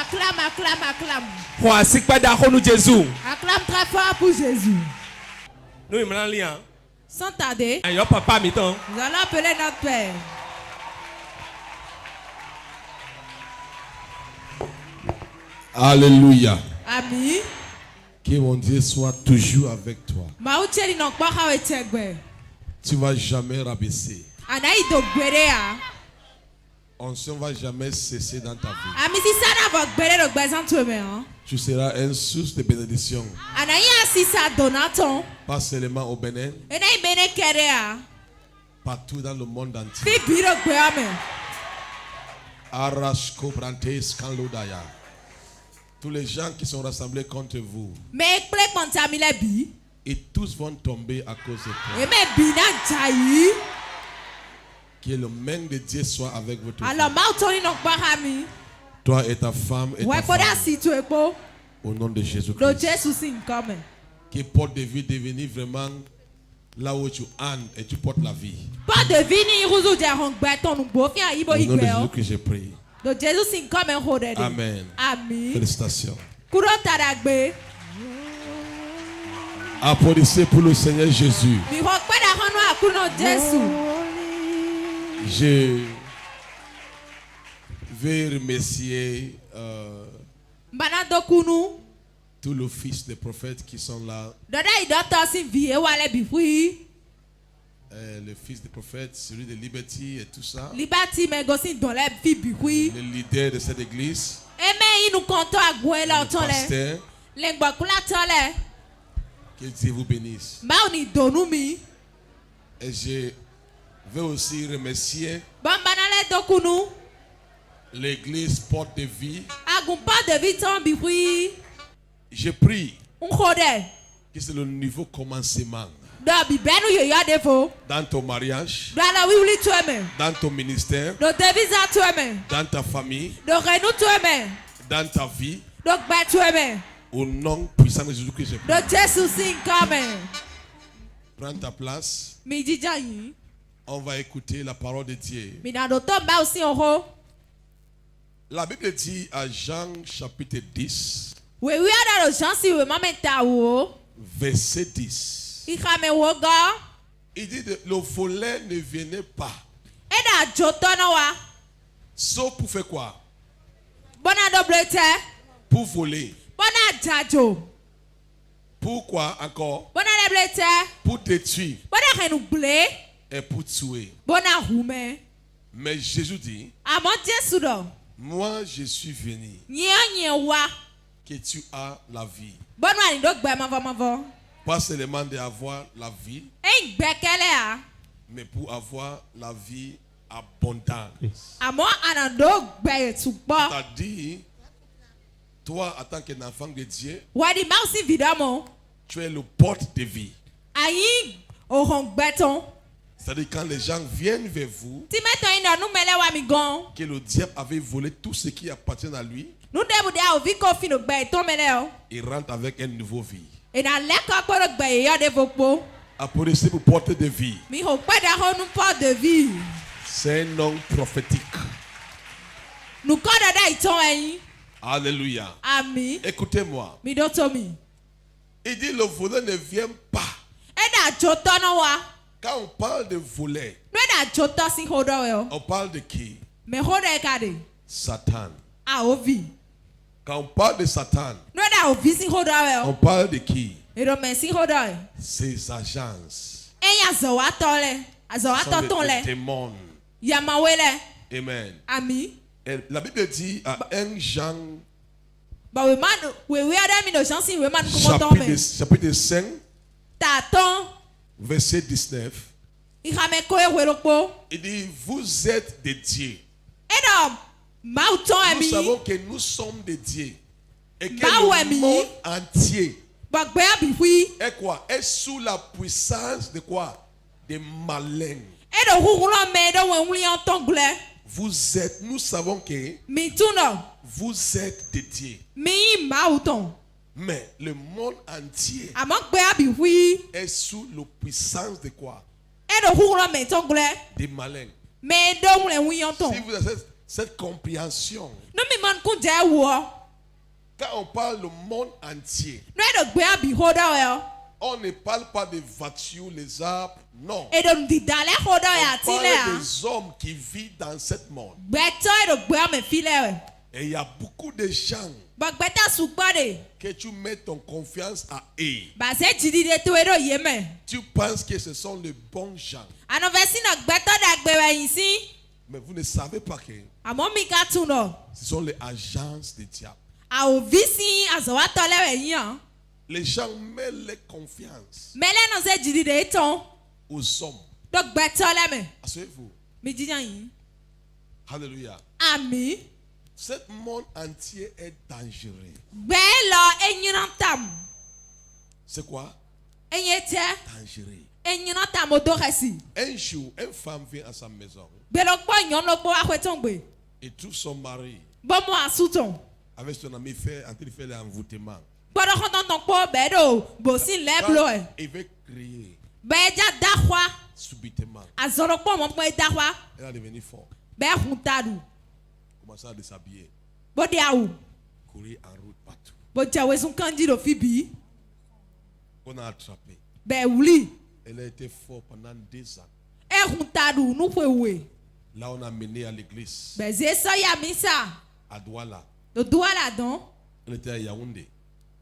Acclame, acclame, acclame. Acclame très fort pour Jésus. Sans tarder, nous allons appeler notre Père. Alléluia. Amen. Que mon Dieu soit toujours avec toi. Tu ne vas jamais rabaisser. On ne va jamais cesser dans ta vie. Tu seras une source de bénédiction. Pas seulement au Bénin, partout dans le monde entier. Arashko Brantes Kanlodaya. Tous les gens qui sont rassemblés contre vous, et tous vont tomber à cause de toi. Que le main de Dieu soit avec vous tous. Toi et ta femme et ta famille. Au nom de Jésus-Christ. Que porte de vie devenir vraiment là où tu andes et tu portes la vie. Au nom de Jésus-Christ, je prie. Amen. Félicitations. Applaudissez pour le Seigneur Jésus. Je vais remercier tous les fils des prophètes qui sont là. Le fils des prophètes, celui de Liberty et tout ça. Le leader de cette église. Le pasteur. Que Dieu vous bénisse. Et je vais aussi remercier l'église Porte de Vie. Je prie que c'est le nouveau commencement. Dans ton mariage, dans ton ministère, dans ta famille, dans ta vie, au nom puissant de Jésus-Christ, je prie. Prends ta place. On va écouter la parole de Dieu. La Bible dit à Jean chapitre 10, verset 10. Il dit le volet ne venait pas. Sauf pour faire quoi? Pour voler. Pourquoi encore? Pour te tuer et pour tuer. Mais Jésus dit, moi je suis venu que tu as la vie. Pas seulement d'avoir la vie, mais pour avoir la vie abondante. C'est-à-dire, toi, en tant qu'enfant de Dieu, tu es le porte de vie. C'est-à-dire, quand les gens viennent vers vous, que le diable avait volé tout ce qui appartient à lui, il rentre avec une nouvelle vie. Applaudissez pour porter de vie. C'est un nom prophétique. Alléluia. Écoutez-moi. Il dit le volet ne vient pas. Quand on parle de volet, on parle de qui? Satan. Quand on parle de Satan, on parle de qui? Ses agences. Ce sont des démons. Amen. Et la Bible dit à 1 Jean chapitre 5 verset 19. Il dit vous êtes des dieux. Nous savons que nous sommes des dieux. Et que le monde entier est quoi? Est sous la puissance de quoi? Des malins. Vous êtes, nous savons que vous êtes des dieux. Mais le monde entier est sous la puissance de quoi? Des malins. Cette compréhension. No mi man kun je wo. Quand on parle du monde entier, No e do gbe abi hodo e. on ne parle pas des voitures, les arbres, non. E do ndi dale hodo ya On ti le parle a. des hommes qui vivent dans ce monde. Beto e do gbe me fi le. Et il y a beaucoup de gens Ba gbeta su gbade. que tu mets ton confiance à eux. Ba se jidi de to e do ye me. Tu penses que ce sont les bons gens. Ano vesi na gbeto da gbe we yin si. Mais vous ne savez pas que Amo mi ka tu no. ce sont les agences des diables. A o visi azowa to le we yin. Les gens mettent leur confiance Mele no se jidi de ton. aux hommes. Do gbeto le me. Asseyez-vous. Mi jijan yin. Alléluia. Ami. Ce monde entier est dangereux. Gbe lo enyiran tam. C'est quoi? Enyete. Dangereux. Enyiran tam o do resi. Un jour, une femme vient à sa maison Gbe lo gbo yan lo gbo akweton gbe. et trouve son mari Bo mo asuton. avec son ami en train de faire l'envoûtement. Gbọ́dọ̀ kan ton po be do bo si le blo e. Il veut crier Be ja dahwa. subitement. Azoro po mo po dahwa. Elle a devenu fort. Be huntadu. Commence à déshabiller, Bo di awu. courir en route partout. Bo jawe sun kanji do fi bi. On a attrapé. Be wuli. Elle a été forte pendant 2 ans. E huntadu nu pe we. Là, on a mené à l'église, Be ze so ya misa. à Douala. Do douala don. Elle était à Yaoundé.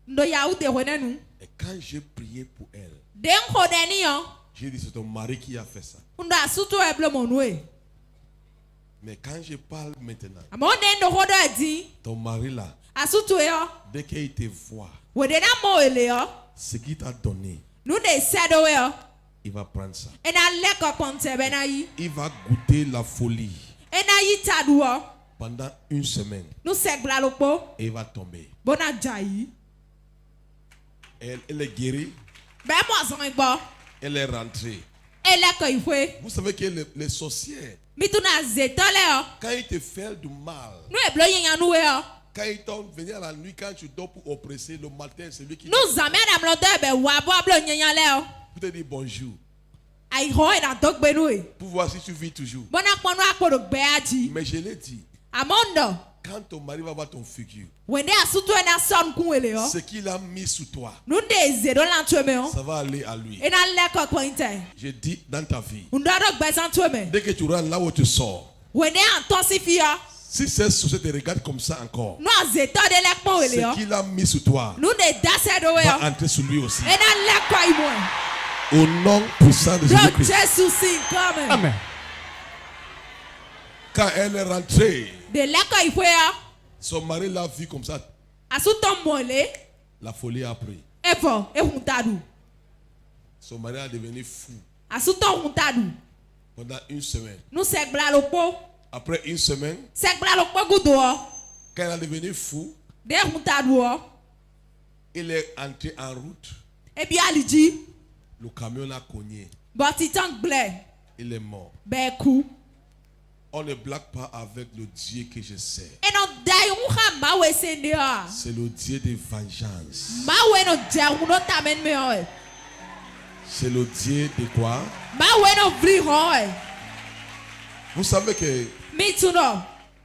Ndo ya u de wenenu. Et quand j'ai prié pour elle, Den ho de ni yo. j'ai dit c'est ton mari qui a fait ça. Ndo asuto e blo mo nu e. Mais quand je parle maintenant, Amo den do ho do edi. ton mari là, Asuto yo. dès qu'il te voit, We de na mo ele yo. ce qu'il t'a donné, Nu de sedo yo. il va prendre ça. E na leko ponte be na yi. Il va goûter la folie E na yi tadu yo. pendant 1 semaine Nu se gbla lo po. et il va tomber. Bona jayi. Elle est guérie, Be mo azon igbo. elle est rentrée. E leko ifwe. Vous savez que les sorcières, Mi tu na zeto le yo. quand ils te font du mal, Nu e blo yin yan nu we yo. quand ils t'ont venu à la nuit, quand tu dors pour oppresser, le matin, c'est lui qui Nu zame adam lo do be wa bo blo yin yan le yo. te dit bonjour, Ai ho e na dogbe nu e. pour voir si tu vis toujours. Bona ponu akpo do gbe aji. Mais je l'ai dit, Amondo. quand ton mari va voir ton figure, Wende asuto e na son kun wele yo. ce qu'il a mis sous toi, Nu de zedo lan tueme yo. ça va aller à lui. E na leko pointe. Je dis dans ta vie, Ndo do gbe san tueme. dès que tu rentres là où tu sors, Wende an ton si fi yo. si cette société te regarde comme ça encore, Nu azeto de lekpo wele yo. ce qu'il a mis sous toi Nu de dase do we yo. va entrer sur lui aussi. E na leko imo. Au nom puissant de Do Jésus-Christ. Jesus si come. Amen. Quand elle est rentrée, De leko ifwe yo. son mari l'a vu comme ça, Asuto mole. la folie a pris. Efo e huntadu. Son mari est devenu fou Asuto huntadu. pendant 1 semaine. Nu se gbla lo po. Après 1 semaine, Se gbla lo po gudo yo. quand elle est devenue fou, De huntadu yo. il est entré en route. E bi aliji. Le camion l'a cogné. But itan gble. Il est mort. Be ku. On ne blague pas avec le Dieu que je sais. E no dai un ha mawe sende yo. C'est le Dieu de vengeance. Mawe no ja uno tamen me yo. C'est le Dieu de quoi? Mawe no vri ho. Vous savez que Me too no.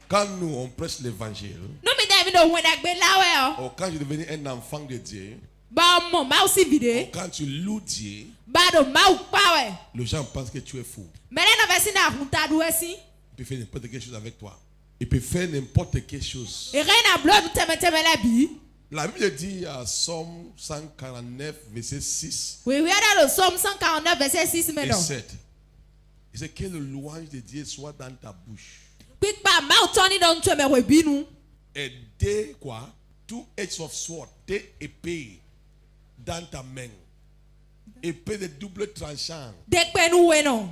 quand nous on prêche l'évangile, No mi dai mi no wena gbe lawe yo. ou quand je devenais un enfant de Dieu, Ba mo ma aussi ou vide. quand tu loues Dieu, Ba do ma u pawe. les gens pensent que tu es fou. Mele no vesi na huntadu esi. Il peut faire n'importe quelle chose avec toi. Il peut faire n'importe quelle chose. E reina blo du teme teme la bi. La Bible dit à Somme 149, verset 6 We are le Somme 149 verset 6 et maintenant. 7. Il dit que le louange de Dieu soit dans ta bouche. Quick pa ma utoni don tueme we binu. Et des quoi? Two edges of sword, des épées dans ta main. Épée de double tranchant. Dekpe nou we non.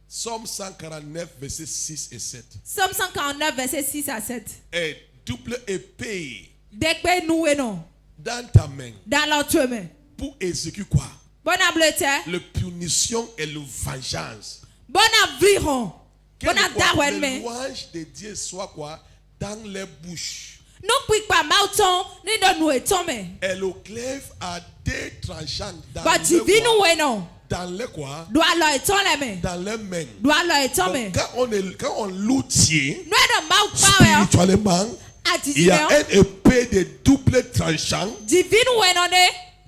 Somme 149, verset 6 et 7. Somme 149 verset 6 à 7. Et double épée Dekpe nou we non. dans ta main. Dans leur tueme. Pour exécuter quoi? Bon ablete. La punition et la vengeance. Bon aviron. Que Bon le adarwen me. louange de Dieu soit quoi? Dans les bouches. Non quick pa ma uton ni don nou etome. Et le glaive a des tranchants dans But le ivi nou quoi? we non. dans les quoi? Doit leur étonner mais. Dans les mains. Doit leur étonner. Quand on l'outille Nous sommes pas spirituellement, il y a une épée de double tranchant divine ou enone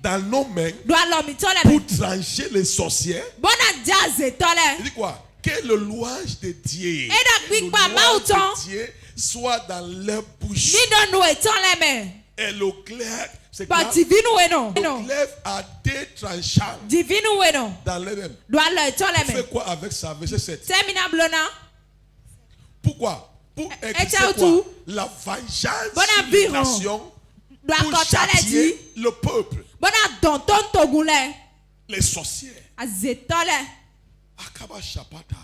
dans nos mains doit leur étonner pour trancher les sorciers. Bon à jazz étonner. Il dit quoi? Que le louange de Dieu, Et le louange de Dieu soit dans leur bouche. Ni dans nous étonner mais. Et le glaive, c'est Pas quoi? divine ou non. Le glaive a deux tranchants Divine ou non. dans les mêmes. Doit leur étonner Tu mais. fais quoi avec ça? Verset 7. Terminable là. Pourquoi? Pour exercer quoi? tout. La vengeance Bon sur les nations, doit pour châtier le peuple. Bon à tonton togoulé. Les sorciers. Azétole. Akaba Shapata.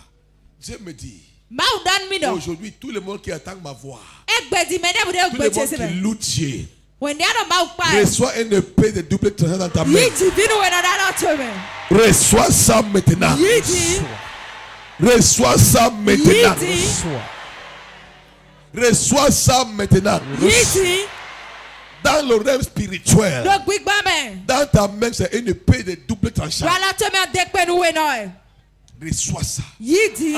Dieu me dit, Maudan mido. aujourd'hui, tout le monde qui attend ma voix, Egbedi mede bude tout le monde ogbeche qui sebe. loue Dieu, When they don't bow by. reçoit une épée de double tranchant dans ta main. Yi divine when I don't me. Reçois ça maintenant. Yi di. Reçois ça maintenant. Yi di. Reçois ça maintenant. Yi di. Dans le rêve spirituel, Donc big bame. dans ta main, c'est une épée de double tranchant. Wala to me dekpe nou we no. Reçois ça. Yi di.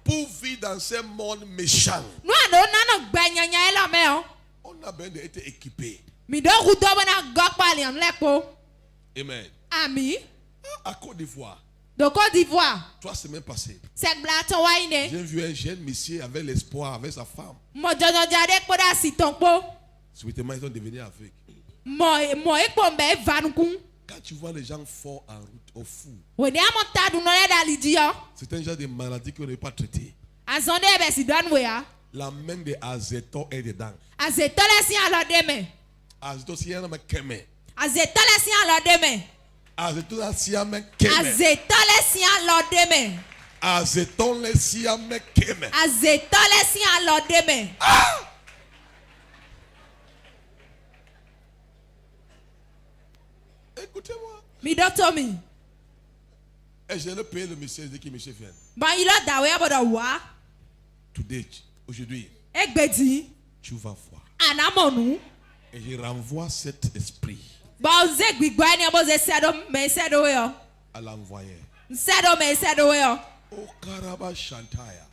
Pour vivre dans ce monde méchant, No ano nano gbanyanya ela me o. on a besoin d'être équipé. Mi do rudo bona gokpa lian lepo. Amen. Ami. À Côte d'Ivoire, De Côte d'Ivoire. 3 semaines passées, Sek blato waine. j'ai vu un jeune monsieur avec l'espoir, avec sa femme. Mo jojo jade ko da si tonpo. Subitement, ils sont devenus avec. Mo ekpo mbe vanukun. Quand tu vois les gens forts en route, au fou, When they amonta du no le da lidi yo. c'est un genre de maladie qu'on n'est pas traité. Azonde ebe si don we ya. La main de Azeton est dedans. Azetole si alode me. Azeton, si un keme. Azetole si alode me. Azeton, si un keme. Azetole si alode me. Azeton, si un keme. Azetole si alode me. Écoutez-moi. Mi do to mi. Et je l'ai payé le monsieur, dès que monsieur vient. Ban ilo dawe abodo wa. Today, aujourd'hui, Egbedi. tu vas voir. Anamonu. Et je renvoie cet esprit Ba ze gbigba ni abo ze sedo me sedo yo. à l'envoyer. Sedo me sedo yo. Au Karaba Shantaya.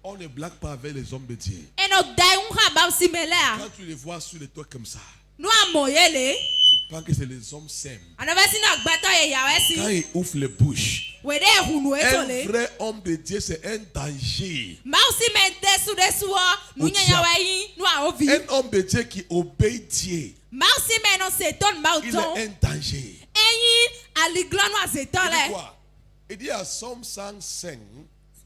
On ne blague pas avec les hommes de Dieu. Eno dai un ha ba si mele a. Quand tu les vois sur les toits comme ça, No amoyele. tu penses que c'est les hommes sains. Anabesi na gbato ye yawe Quand si. ils ouvrent les bouches, We de hunu un etole. vrai homme de Dieu, c'est un danger. Mausi me desu desu o. Nu nya yawe yi nu a ovi. Un homme de Dieu qui obéit Dieu, Mausi me no seton il mauton. est un danger. Eyin aliglan no Il dit azetole. quoi? Il dit à Somme 105,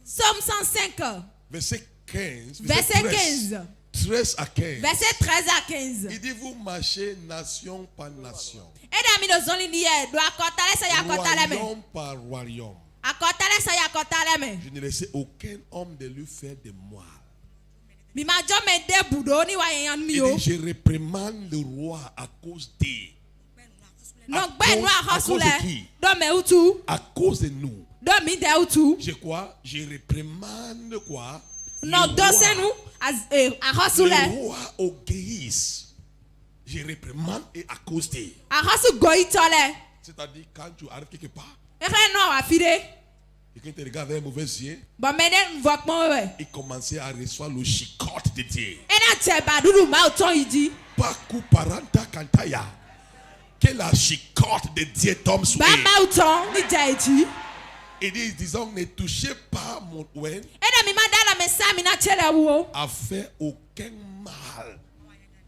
Somme 105. verset 15, Verset 13, 15. 13 à 15. Verset 13 à 15. Il dit, vous marchez nation par nation, Eda mi do zoli ni ye do akotale sa ya akotale me. royaume par royaume. Akotale sa ya akotale me. Je ne laissais aucun homme de lui faire de moi. Mi ma jo me de budo ni wa yan mi Il o. dit, je réprimande le roi à cause d'eux. No gbe nu à cause ahosule. de qui? Do me utu. À cause de nous. Do mi de utu. Je quoi? Je réprimande quoi? No Le do roi. se nu Le ahosule. roi obéisse. Je réprimande et à cause d'eux. Ahosu go itole. C'est-à-dire, quand tu arrives quelque part, Ere no afide. et quand tu regardes avec un mauvais yeux, Bo me de vokmo we. il commençait à recevoir le chicote de Dieu. Ena che badudu ma uton idi. Paku paranta kantaya. Que la chicote de Dieu tombe sur Ba eux. ma uton ni jaiti. Il dit, disons, ne touchez pas mon ouen Eda mi ma dala me sa mi na chele wo. à faire aucun mal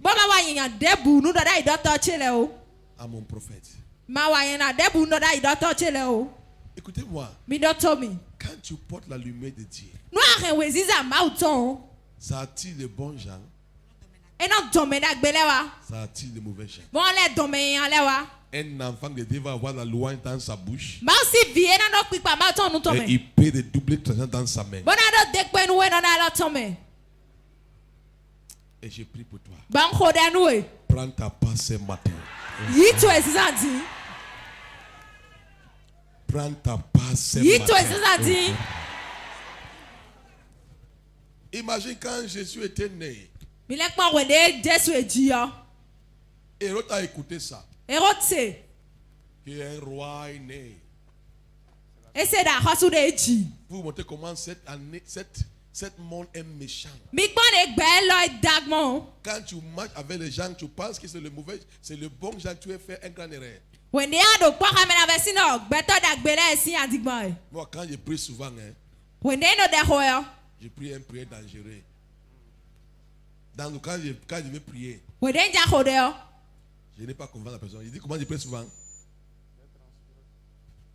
Bo ma wa yan debu nu do da idoto chele o. à mon prophète. Ma wa yan na debu nu do da idoto chele o. Écoutez-moi, Mi do to mi. quand tu portes la lumière de Dieu, Nu ahen we ziza ma uton. ça attire les bons gens, Ena dome da gbele wa. ça attire les mauvais gens. Bon le dome yan le wa. Un enfant de Dieu va avoir la louange dans sa bouche Ma si vie na no pipa ma ton nu to et me. il peut de doubler tranchant dans sa main. Bon na do dekpe nu we no na lo to me. Et je prie pour toi. Ban ko de nu we. Prends ta part ce matin. Yi to esizanti. Prends ta part ce Yi to matin. esizanti. Imagine quand Jésus était né. Mi le pon we de Jesu eji yo. Et l'autre a écouté ça. Erotse. Que un roi est né. Et c'est da hosu de ji. Vous montrez comment cette année, cette monde est méchant. Mi gbon de gbe lo dagmo. Quand tu marches avec les gens, tu penses que c'est le mauvais, c'est le bon gens, tu as fait un grand erreur. When they ado kwa kamera vesino, beto da gbele si adigbo. Moi, quand je prie souvent, hein, When they know the hoyo. je prie une prière dangereuse. Quand je vais prier, When they ja hodeo. je n'ai pas confiance en la personne. Je dis comment je prie souvent.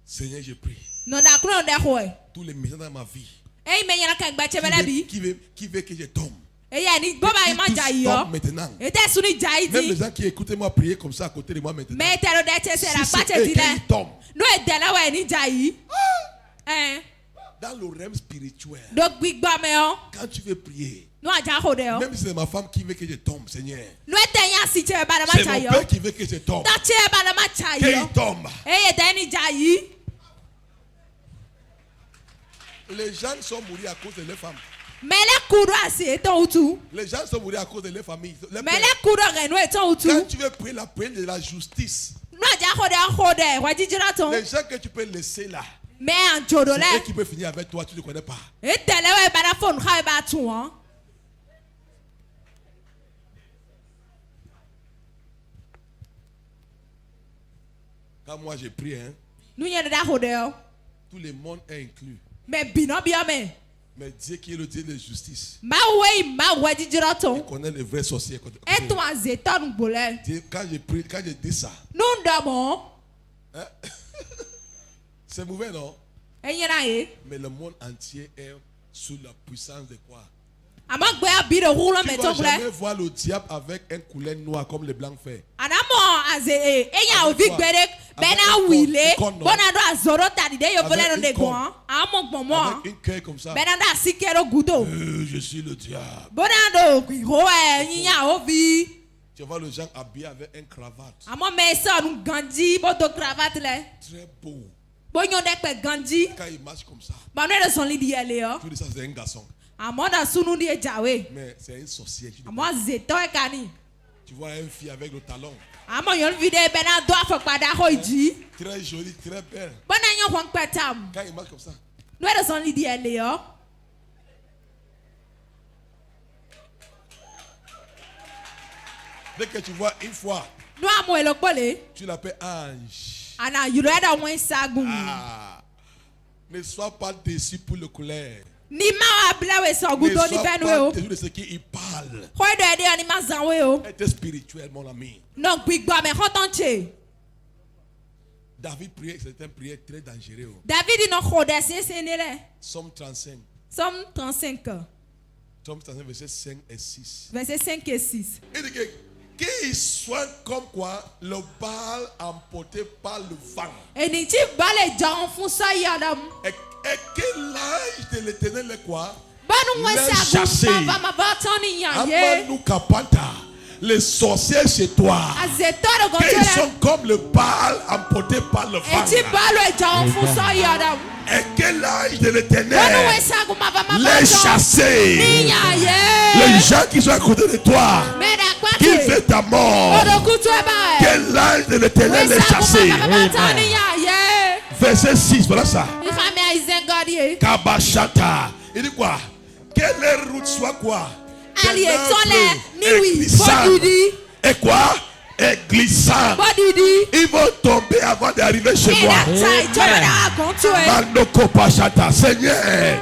Seigneur, je prie. No da kro de hoy. Tous les méchants dans ma vie. E me yana kan gba chebele bi. Qui veut que je tombe. E ya ni boba Qui ima tous ja yo. tombent maintenant. E te suni ja Même les idi. gens qui écoutent moi prier comme ça à côté de moi maintenant. Me te ro de te se Si la c'est pa che eux di qui le. tombent. No e de la wa ni ja yi. Dans le rêve spirituel, Donc big ba me o. quand tu veux prier, No aja hodeo. même si c'est ma femme qui veut que je tombe, Seigneur, No e te yan si che ba na ma c'est cha mon yo. père qui veut que je tombe. Ta che ba na ma cha Qu'il yo. tombe. E te ni ja yi. Les gens sont morts à cause de leurs femmes. Me le kudo asi eton utu. Les gens sont morts à cause de leur famille. Leur Me père. le kudo re no eton utu. Quand tu veux prier la prière de la justice, No aja hode wa jijira ton. les gens que tu peux laisser là, Me an jodo c'est le. eux qui peuvent finir avec toi, tu ne connais pas. E te le wa ba na phone kha ba tu won. Quand moi je prie, hein, Nu ye da hodeo. tout le monde est inclus. Me bino bi o me. Mais Dieu qui est le Dieu de justice, Ma we ma wa jijira il ton. connaît les vrais sorciers. E ton azeton gbole. Dieu, quand je prie, quand je dis ça, Nu ndo mo. c'est mauvais, non? E yena ye. Mais le monde entier est sous la puissance de quoi? Ama gbe abi de hulo Tu me ne ton vas jamais gbole. voir le diable avec un coulet noir comme les blancs font. Anamo aze e ya Avec ovi quoi? gbere be Avec na un wile. con, non? Bona do azoro tadi de yo Avec vole no une de con. go. Amo gbomo. Avec une cœur comme ça. Be na da sikero gudo. Je suis le diable. Bona do gwiho e yinya ovi. Tu vois les gens habillés avec un cravate. Amo me so nu ganji bo do cravate le. Très beau. Bonyo de pe ganji. Quand il marche comme ça, Ba no de son li di ele yo. tu dis ça c'est un garçon. Amo da sunu di jawe. Mais c'est un sorcier. Tu dis Amo zeto e kani. Tu vois une fille avec le talon. Amo yon vide be na do afokpada ho ji. Très jolie, très belle. Bona yon hon petam. Quand il marche comme ça, No de son li di ele yo. dès que tu vois une fois, No amo elokpole. tu l'appelles ange. Ana you read that one sagun. Ah, ne sois pas déçu pour le couleur. Ni ma ablawe so Ne gudo ni sois benwe pas o. déçu de ce qu'il parle. Ko do ede ani ma zanwe o. Être spirituel, mon ami. No gbigba me hotonche. David priait, c'était une prière très dangereuse. David no khode se ne le. Somme 35. Somme 35 Somme 35, verset 5 et 6. verset 5 et 6. Il dit que qu'il soit comme quoi le bal emporté par le vent. Eni ti bale jan fun so yadam. Et que l'âge de l'éternel est quoi? Banu Les wese chasser. agun baba ma batoni yan ye. Amanu kapanta. Les sorciers chez toi. Azetoro go Qu'ils tole. sont comme le bal emporté par le vent. Eti bale jan fun so yadam. Et que l'âge de Banu l'éternel wese agun baba ma les batoni chasser. yan ye. Les gens qui sont à côté de toi, Me da qui kwate. fait ta mort. Odokutu eba. Que l'âge de l'éternel les Wese agun chasser. baba ma batoni yan ye. Verset 6, voilà ça. Ifame aizengodie. Kabashata. Il dit quoi? Que les routes soient quoi? Ali Ténèbres etole et ni wi glissantes. bodidi. Et quoi? Et glissant. Bodidi. Ils vont tomber avant d'arriver chez moi. Ina tai tobe da agontu e. Manoko Pashata. Seigneur,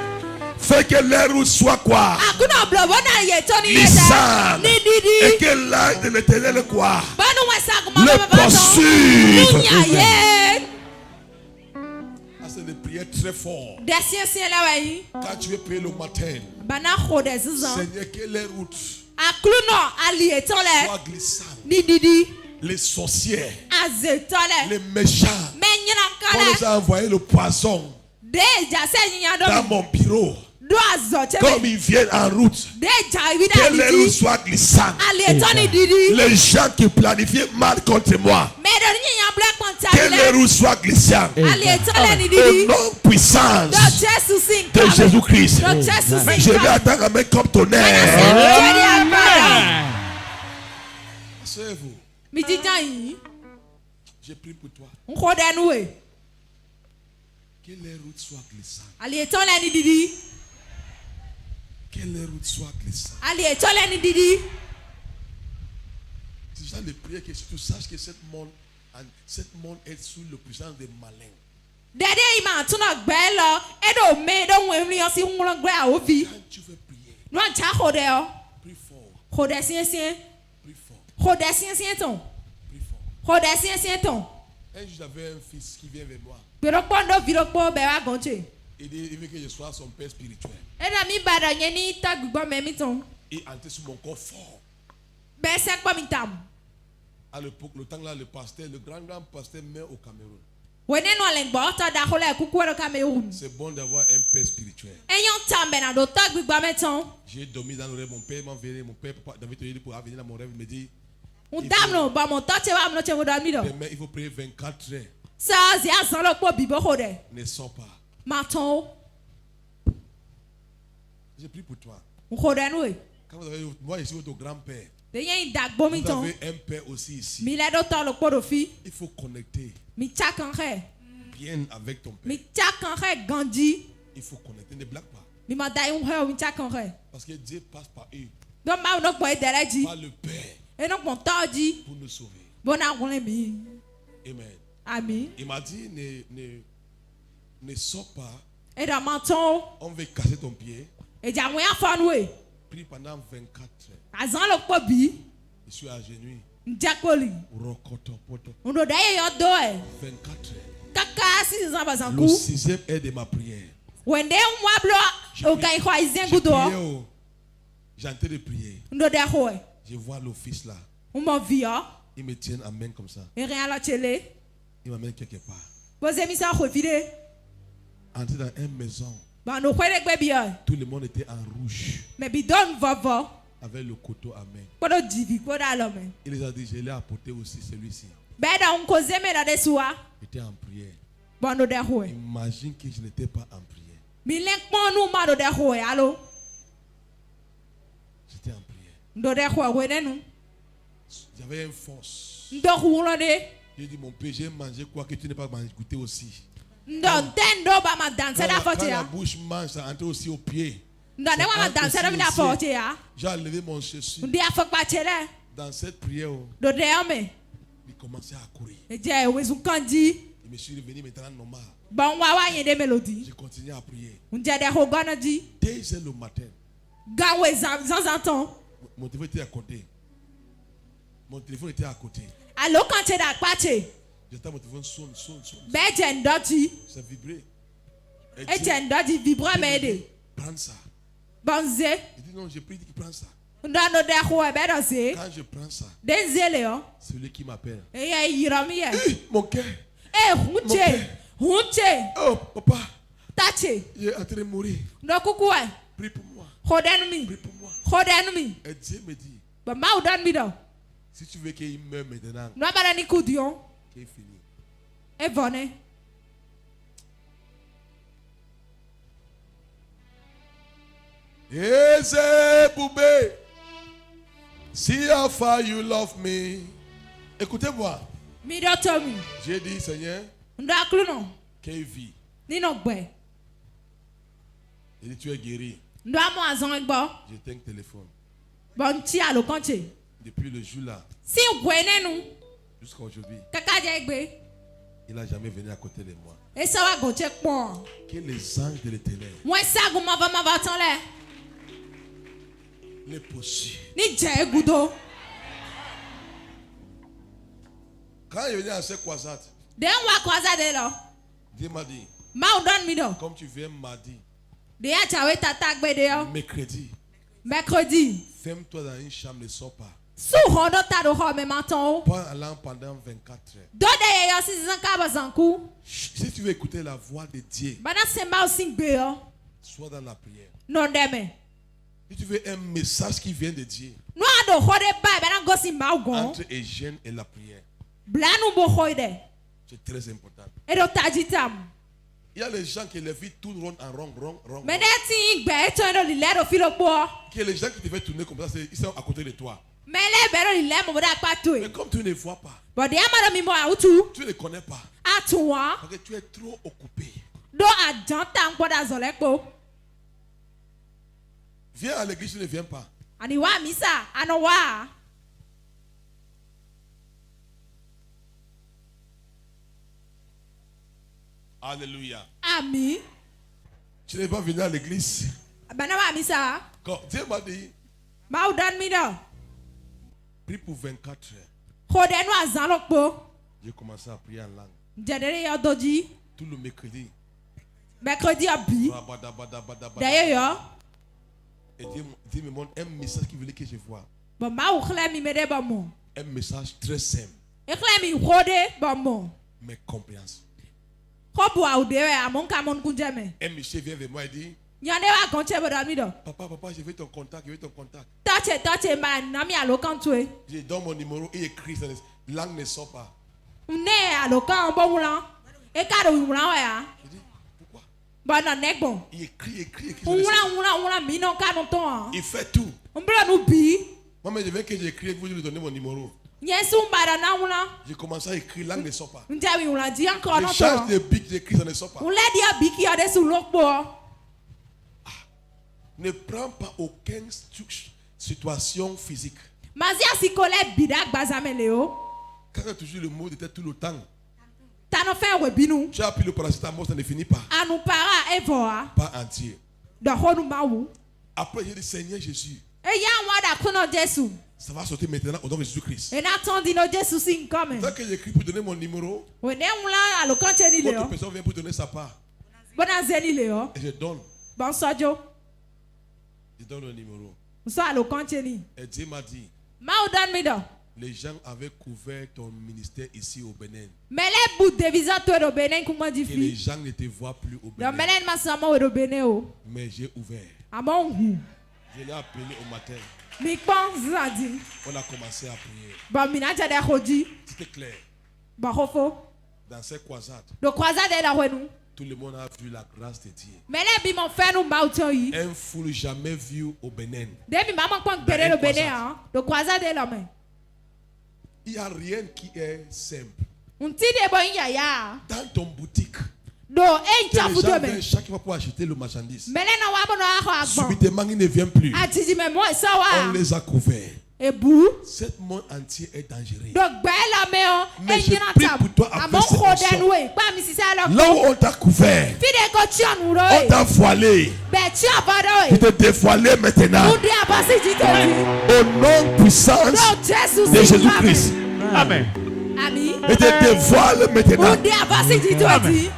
fais que les routes soient quoi? Akuna blobo na ye toni ye Glissant. da. Ni Et didi. que l'âge de l'éternel est quoi? Banu wese agun Le baba poursuivre. Nunya ye. Ah, c'est des prières très fortes. Desien sien la wayi. Quand tu veux prier le matin, Bana khode zizan. Seigneur, que les routes Akluno ali etole. soient glissantes. Ni didi. Les sorciers, Azetole. les méchants, Menyina on kale. les a envoyé le poisson Deja se nyinya dans do. mon bureau. Do azo Comme chebe. ils viennent en route, Deja que vida les routes didi. soient glissantes. Ali etoni didi. Les gens qui planifient mal contre moi, Me do nyinya black que les pantale. routes soient glissantes. Ali etole ni Au didi. nom puissance Do Jesus sing. de Jésus-Christ, Do Jesus sing. je vais attendre un comme tonnerre. Asseyez-vous, Mi jíjà yìí, j'ai pris pour toi. n kò dẹnu ẹ̀. Que les routes soient glissantes. Ali eton le ni didi. Que les routes soient glissantes. Ali eton le ni didi. C'est ça le prière que tu saches que cette monde est sous le puissance des malins. Dede ima tuna gbelo edo me do wenri o si hunro gbe awovi. Quand tu veux prier, No ncha khode o. prie fort. Khode sien. Prie fort. Khode sien ton. Prie fort. Khode sien ton. Un jour, j'avais un fils qui vient vers moi. Birokpo ndo virokpo be wa gonche. Il dit il veut que je sois son père spirituel. Eda mi bada yen ni tagbugbo me mi ton. Et entrer sur mon corps fort. Be se po mi tam. À l'époque, le temps là, le grand pasteur meurt au Cameroun. Wene no lengbo ta da khole kuku ro Cameroun. C'est bon d'avoir un père spirituel. Eyon tambe na do tagbugbo me ton. J'ai dormi dans le rêve, mon père m'a envoyé, mon père David Toyeli pour venir dans mon rêve, il me dit Un dame no ba mo to che wa mo che mo do mi do. demain il faut prier 24 heures. Sa zi azan lo po bibo khode. Ne sors pas. Ma ton. J'ai prié pour toi. Khode nu. Quand vous avez, moi ici votre grand-père. De yen dagbo mi Vous ton. avez un père aussi ici. Mi le do to lo po do fi. Il faut connecter Mi chakan khe. bien avec ton père. Mi chakan khe gandi. Il faut connecter, ne blague pas. Mi ma dai un he mi chakan khe. Parce que Dieu passe par eux, Do ma no po edere ji. par le Père, E no pon to ji. pour nous sauver. Bona won mi. Amen. Ami. Il m'a dit, ne sors pas. E da ma ton. On veut casser ton pied. E ja won afan we. Prie pendant 24 heures. Azan lo po bi. Je suis à genoux. Njakoli. Rokoto, poto. Ndo da ye yo do e. 24 heures. Kaka si zan ba Le zanku. 6e heure de ma prière. Wende mwa blo o kai kwa izen J'ai gudo. prié, oh. J'ai en train de prier. Ndo da ho e. Je vois l'office là. Mo via. Il me tient en main comme ça. E rien la chele. Il m'amène quelque part. Boze mi sa ho vide. Entrer dans une maison. Ba no kwere gbe bi o. Tout le monde était en rouge. Me bi don vovo. Avec le couteau à main. Podo divi poda lo me. Il les a dit, je l'ai apporté aussi celui-ci. Be da un ko zeme da de suwa. J'étais en prière. Bon no da ho e. Imagine que je n'étais pas en prière. Mi lek pon nu ma do da ho e alo. J'étais en prière. Ndo da ho we nenu. J'avais une force. Ndo hulo de. J'ai dit, mon père, j'ai mangé quoi que tu n'as pas goûté aussi. Ndo den do ba ma danse da Quand fote la ya. bouche mange, ça entre aussi au pied. Ndo de wa ma danse da mi da fote ya. J'ai enlevé mon chaussure. Ndi afok pa chele. Dans cette prière, Do de ame. il commençait à courir. E je we zu kanji. Je me suis revenu maintenant normal. Bon wa wa yen de melody. J'ai continué à prier. Nje de ho gona ji. 2 heures le matin, Ga we zan ton. mon téléphone était à côté. Mon téléphone était à côté. Alo kan che da pa che. J'étais mon téléphone sonne. Be je ndoji. Ça vibrait. E je ndoji vibra me de. Prends ça. Bonze. Il dit non, j'ai pris, il prend ça. Ndo no de ho e be do se. Quand je prends ça, Den zele o. c'est lui qui m'appelle. E ye yiro mi ye. Mon cœur. E hunche. Hunche. Oh, papa, Tache. il est en train de mourir. Ndo kuku e. Prie pour moi. Hoden mi. Prie pour moi. Hoden mi. Et Dieu me dit, Ba ma udan mi do. si tu veux qu'il meure maintenant, No ba ni kudion. qu'il est fini. E vone. Eze Boubé, see how far you love me. Écoutez-moi, Mi do to mi. j'ai dit, Seigneur, Ndo aklu no. quelle vie. Ni no gbe. Il dit, tu es guéri. Ndo amo azon egbo. J'étais un téléphone. Bon ti alo kanche. Depuis le jour là, Si gwe nenu. jusqu'à aujourd'hui, Kaka je gbe. il n'a jamais venu à côté de moi. E sa wa gonche pon. Que les anges de l'éternel Mwen sa gu ma va ton le. les poursuivent. Ni je gudo. Quand il est venu à cette croisade, Den wa kwaza de lo. Dieu m'a dit, Ma udan mi do. comme tu viens mardi, De ya chawe tata gbe de yo. mercredi, Mercredi. ferme-toi dans une chambre, ne sors pas. Su hondo ta do ho me maton. Pas allant pendant 24 heures. Do de ye yo si zan ka bazanku. Si tu veux écouter la voix de Dieu, Bana se ma o sing gbe yo. sois dans la prière. Non deme. Si tu veux un message qui vient de Dieu, No ado ho de ba bana go si ma gon. entre Eugène et la prière, Blanu bo hoide. c'est très important. E do tajitam. Il y a les gens qui les vivent tout rond en rond. Me de ti gbe to do li le do fi lo po. Qui est les gens qui te font tourner comme ça, ils sont à côté de toi. Me le be do li le mo da pa to Mais e. comme tu ne les vois pas, But de amara mi mo autu. tu ne les connais pas, Atuwa. parce que tu es trop occupé. Do adjanta nkpoda zolekpo. Viens à l'église, tu ne viens pas. Ani wa misa, ano wa. Alléluia. Ami. Tu n'es pas venu à l'église. Bana wa misa. Quand Dieu m'a dit, Ma udan mi do. prie pour 24 heures. Khode no azan lokpo. J'ai commencé à prier en langue. Jedere yo doji. Tout le mercredi. Mercredi abi. Badabadabadabada. D'ailleurs yo. Et Dieu me montre un message qu'il voulait que je vois. Bon ma ou khle mi mede bon mo. Un message très simple, E khle mi khode bon mo. mais compréhensible. Khobu au dewe amon ka mon kunjeme. Un monsieur vient vers moi et dit, Yande wa konche bodan mi do. papa, je veux ton contact, je veux ton contact. Touch man na mi alokan tue. Je donne mon numéro et écrit, la langue ne sort pas. Ne alokan bon wulan. E ka do wulan wa ya. Je dis, pourquoi? Bon na nek bon. Il écrit. Wulan mi non ka non ton. Il fait tout. On bla nou bi. Moi, mais je veux que j'écris, vous lui donnez mon numéro. Yesu mbara na wulan. J'ai commencé à écrire, langue ne sort pas. Njawi wulan di encore non Je change ton. de bic, j'écris, ça ne sort pas. On l'a dit à Biki à des sous l'okbo. Ne prends pas aucune situation physique. Mazia si collègue bidak bazameleo. Quand tu as toujours le mot de tête tout le temps, T'as non fait un webinou. tu as pris le paracétamol, ça ne finit pas. À nous para evoa. Pas entier. De honu maou. Après, j'ai dit, Seigneur Jésus, Et ya wada kono Jesu. ça va sortir maintenant au nom de Jésus-Christ. Et n'attendit no Jesu sin comme. Tant que j'écris pour donner mon numéro, Wene wula alo kancheni l'autre leo. personne vient pour donner sa part. Bona zeni leo. Et je donne Bon sojo. le numéro. So alo kancheni. Et Dieu m'a dit, Ma udan mi do. les gens avaient couvert ton ministère ici au Bénin. Mele bout de visa to do benen kuma di Et les fi. gens ne te voient plus au Do Bénin. melen masama we do beneo. Mais j'ai ouvert. Amon hu. Je l'ai appelé au matin. Mi pon zadi. On a commencé à prier. Bon minacha de khoji. C'était clair. Bon hofo. Dans ces croisades, Do croisade la wenu. tout le monde a vu la grâce de Dieu. Mele bi mon fait nous mauto yi. Un foule jamais vu au Bénin. Debi maman pon pere le bene hein. Do croisade la main. Il n'y a rien qui est simple. Unti de bon ya. Dans ton boutique, Do en que chafu les gens de me. viennent chaque fois pour acheter le marchandise. Mele na wa bono akho agbon. Subitement, ils ne viennent plus. Atiji me mo so On wa. les a couverts. E bu. Cet monde entier est dangereux. Do gbe la me o. Mais E je yina prie tab. pour toi après Amon cette khoden onction. we. Pa mi si sa lo. Là où on t'a couvert, Fide ko chion on uro. t'a voilé. Be chi abado Tu e. te dévoilé maintenant. Undi abasi ji to di. Au nom puissant Do Jesu de si Jésus-Christ. Amen. Ami. Et te dévoile maintenant. Undi abasi ji to di.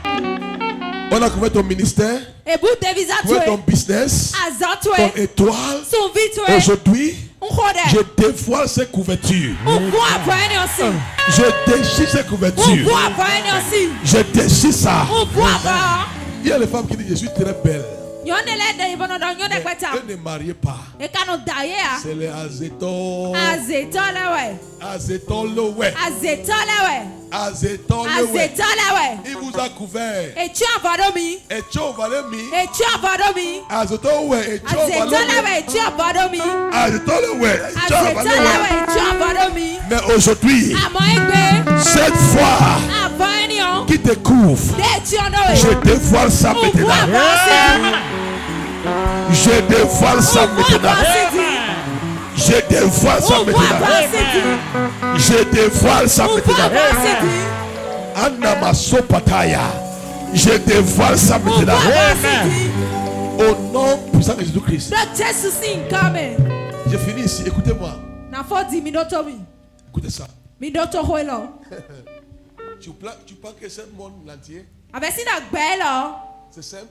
On a couvert ton ministère, E bu de visa couvert ton to. business, Azan ton to. étoile. Son vie to. Aujourd'hui, Nkode. je dévoile ces couvertures. On voit pas aussi. Je déchire ces On couvertures. voit pas aussi. Je déchire ça. On voit pas. Il y a les femmes qui disent, je suis très belle. Yonde le de ibono do yonde Mais kweta. elles ne marient pas. E kanu daye a. C'est les azétons. Azetole we. Azétons le ouais. Azetole we. Azétons le ouais. Azetole we. Il vous a couvert. E tu avado mi. Et tu vas mi. E tu avado mi. Azétons ouais. Et tu vas Azetole we. Tu avado mi. Azétons le ouais. Et tu vas Azetole we. Tu avado mi. Mais aujourd'hui, Amo egbe. cette foi Avanion. qui te couvre, De tu ono je we. dévoile ça On voit maintenant. pas. Je dévoile ça On voit maintenant. pas. Je dévoile ça On voit maintenant. pas. Je dévoile ça On voit maintenant. pas. Anama sopataya. Je dévoile ça On voit maintenant. pas. Au nom puissant de Jésus-Christ. Do Jesu si nkame. Je finis ici. Écoutez-moi. Na fodi minuto mi. Écoutez ça. Minuto hoelo. Tu penses que c'est le monde entier? Avesi na gbe lo. C'est simple.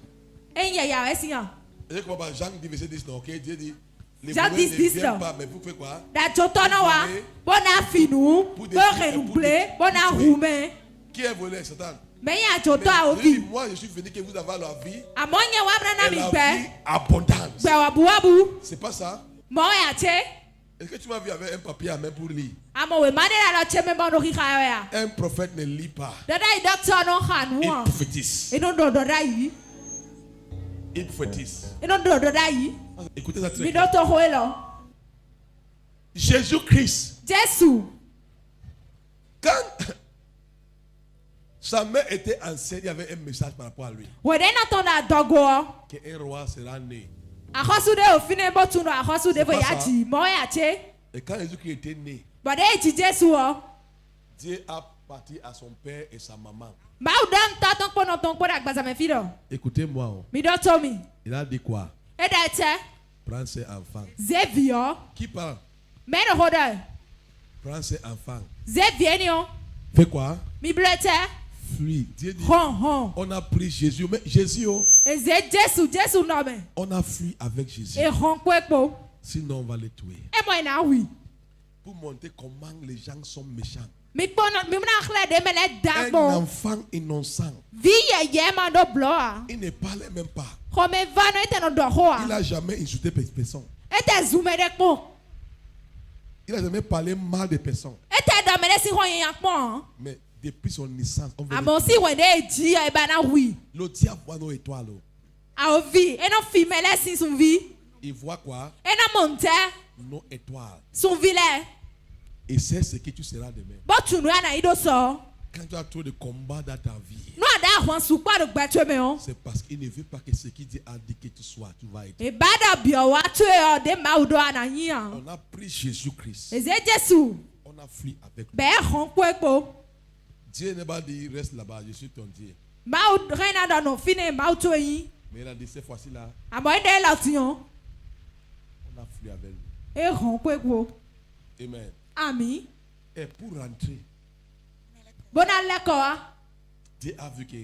Enye ya avesi ya. Et comme Jean dit, verset 10, non, ok? Dieu dit, les Jean mauvais 10, ne 10, viennent non. pas, mais vous faites quoi? Da jotono wa. Bona finu. Bo renouvelé. Bona roume. Qui est volé, Satan? Mais ya joto a Je dis, ovi. moi, je suis venu que vous avez la vie Amonye wa brana et mi la gbe. vie abondante. Gbe wa buwabu. C'est pas ça? Mo ya che. Est-ce que tu m'as vu avec un papier à main pour lire? Amo we made la lo che me bono ki ka ya. Un prophète ne lit pas. Dada i doctor no han Il wo. prophétise. Ino do do da yi. Il prophétise. Ino do do da yi. Écoutez ça très bien. Minuto hoelo. Jésus-Christ, Jesu. quand Sa mère était enceinte, il y avait un message par rapport à lui. When they not on that dog go. Qu'un roi sera né. Ahosude ofine botuno ahosude bo yaji mo yache. Et quand Jésus-Christ était né, But they ji Jesu o. Dieu a parti à son père et sa maman. Ma udam taton pono ton po agbaza me fido. Écoutez-moi. Oh. Mi do to mi. Il a dit quoi? E da te. Prends ses enfants. Xavier. Qui parle? Me no hoda. Prends ses enfants. Xavier ni o. Fais quoi? Mi blete. Fuis. Dieu dit. On a pris Jésus. Mais Jésus, oh, E Jesu no me. on a fui avec Jésus. E hon kwepo. Sinon, on va les tuer. E mo na wi. Pour montrer comment les gens sont méchants. Mi pono mi na khle de me le Un dabo. enfant innocent. Vi ye ma do bloa. Il ne parlait même pas. Ko me va no ete no do hoa. Il n'a jamais insulté personne. Ete zume de ko. Il n'a jamais parlé mal de personne. Ete do me de si ho yan pon. Mais depuis son naissance, on veut Amo si when they ji e ba na wi. le diable voit nos étoiles. A vi, e no fi me le si sun vi. Il voit quoi? E na monte Nos étoiles. sun vi le. Et c'est ce que tu seras demain. Bo tunu na ido so. Quand tu as trop de combats dans ta vie, No ada hwan su pa do gba tue me o. c'est parce qu'il ne veut pas que ce qu'il dit a dit que tu sois, tu vas être. E ba da bi o wa tue o de ma udo ana yin. On a pris Jésus-Christ. E ze Jesu. On a fui avec lui. Be hon kwepo. Dieu n'a pas dit reste là-bas, je suis ton Dieu. Ma u reina do no fine ma u tue yin. Mais il a dit cette fois-ci là, Amo e de la tiyon. on a fui avec lui. E hon kwepo. Amen. Ami. Et pour rentrer, Bona leko a. Dieu a vu que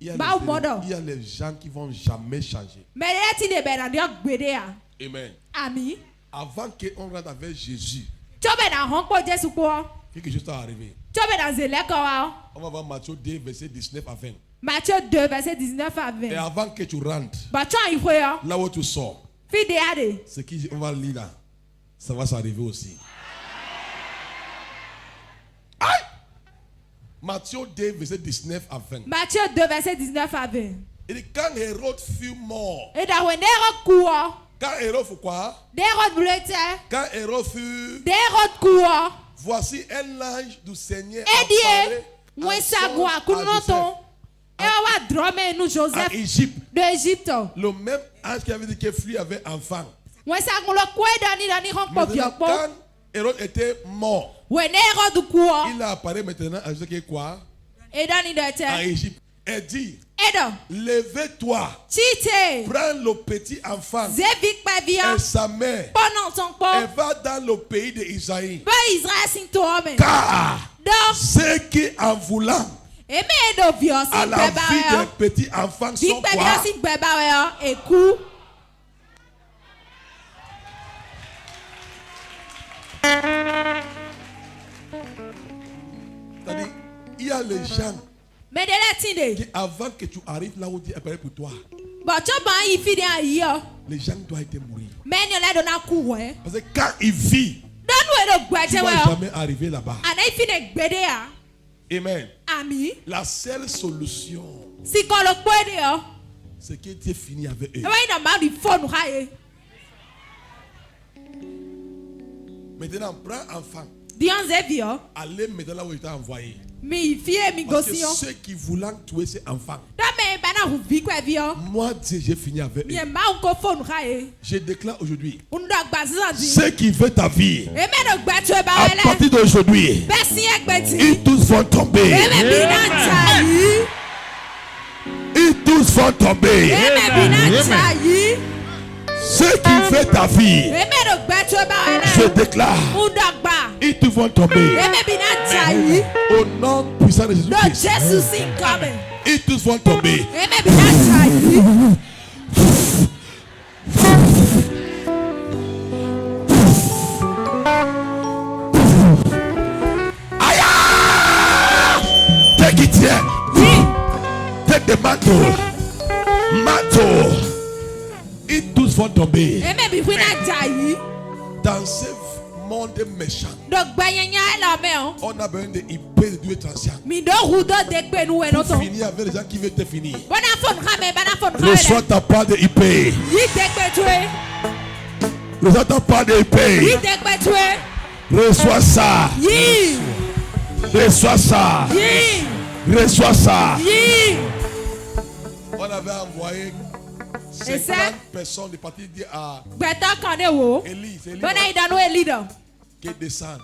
il y a, Bah, au modo. il y a les gens qui vont jamais changer. Me le ti de be na dio gbede a. Amen. Ami. Avant qu'on rentre avec Jésus, Chobe na hon po Jesu ko. quelque chose est arrivé. Chobe na ze leko a. On va voir Matthieu 2, verset 19 à 20. Matthieu 2 verset 19 à 20. Et avant que tu rentres, Ba twa ihwe yo. là où tu sors, Fi de ade. ce qu'on va lire là, ça va s'arriver aussi. Aïe! Matthieu 2, verset 19 à 20. Matthieu 2 verset 19 à 20. Il dit quand Hérode fut mort, E da when de ro ku o. quand Hérode fut quoi? De ro blete. Quand Hérode fut, De ro ku o. voici un ange du Seigneur E die. apparaît Mwen en sa songe gwa à kuno Joseph, ton. E wa drome nou en Joseph Égypte. de Égypte. Le même ange qui avait dit que Flu avait enfant. Mwen sa gwa lo kwe dani hon po Maintenant, biokpo. quand Hérode était mort, When de ro ku o. il a apparu maintenant à ce qui est quoi? E dani de En te. Égypte. Et dit, Edo. levez-toi, Chite. prends le petit enfant Zevik pa et via. sa mère Ponon ton po. et va dans le pays d'Isaïe. Ba Israël sin to ome. Car Do. ceux qui en voulant Eme do vio à sin la gbe ba vie yo. des petits enfants sont Big baby quoi? sin gbe ba yo. Eku. C'est-à-dire, il y a les gens Me de la tinde. qui, avant que tu arrives là où Dieu apparaît pour toi, Bo cho ban yi fi de ayi yo. les gens doivent être mourir. Men yo la do na ku we. Parce que quand il vit, Don we do tu gbeje ne we vas yo. jamais arriver là-bas. Ana yi fi de gbede ya. Amen. Ami. La seule solution, Si ko lo kwe de yo. c'est que Dieu finit avec eux. E wa ina ma di phone ha ye. Maintenant, prends enfant. Dion Zevio. Allez maintenant là où il t'a envoyé. Mi fie mi Parce que gosi yo. ceux qui voulaient tuer ces enfants, Da me ba na hu vi kwa vi yo. moi Dieu, j'ai fini avec Mi eux. ma ko phone ha ye. Je déclare aujourd'hui, Undo gba sisan di. ceux qui veulent ta vie, E me do gba tue ba à wele. partir d'aujourd'hui, Besi egbeti. ils tous vont tomber. Eme bi na chayi. Ils tous vont tomber. Eme bi na chayi. Ceux qui veulent ta vie, Eme do gba tue ba je wele. déclare, Undo gba. ils tous vont tomber. Eme bi na chayi. Au nom puissant de Do Jésus-Christ, Jesus sin coming. ils tous vont tomber. Eme bi na chayi. Take it here. Take the mantle. Mantle. Ils tous vont tomber. Eme bi hu na chayi. Dans ce monde méchant, Do gba yenya la me o. on a besoin de hyper de Dieu transient. Mi do hu do de pe nu we no Pour to. finir avec les gens qui veulent te finir. Bona phone ha me, bona phone ha Reçois wele. ta part de IP. Yi de pe tue. Reçois ta part de Yi IP. de pe tue. Reçois ça. Yi. Reçois ça. Yi. Reçois ça. Yi. On avait envoyé 50 personnes de partir dire à Élie, c'est Élie qui descend.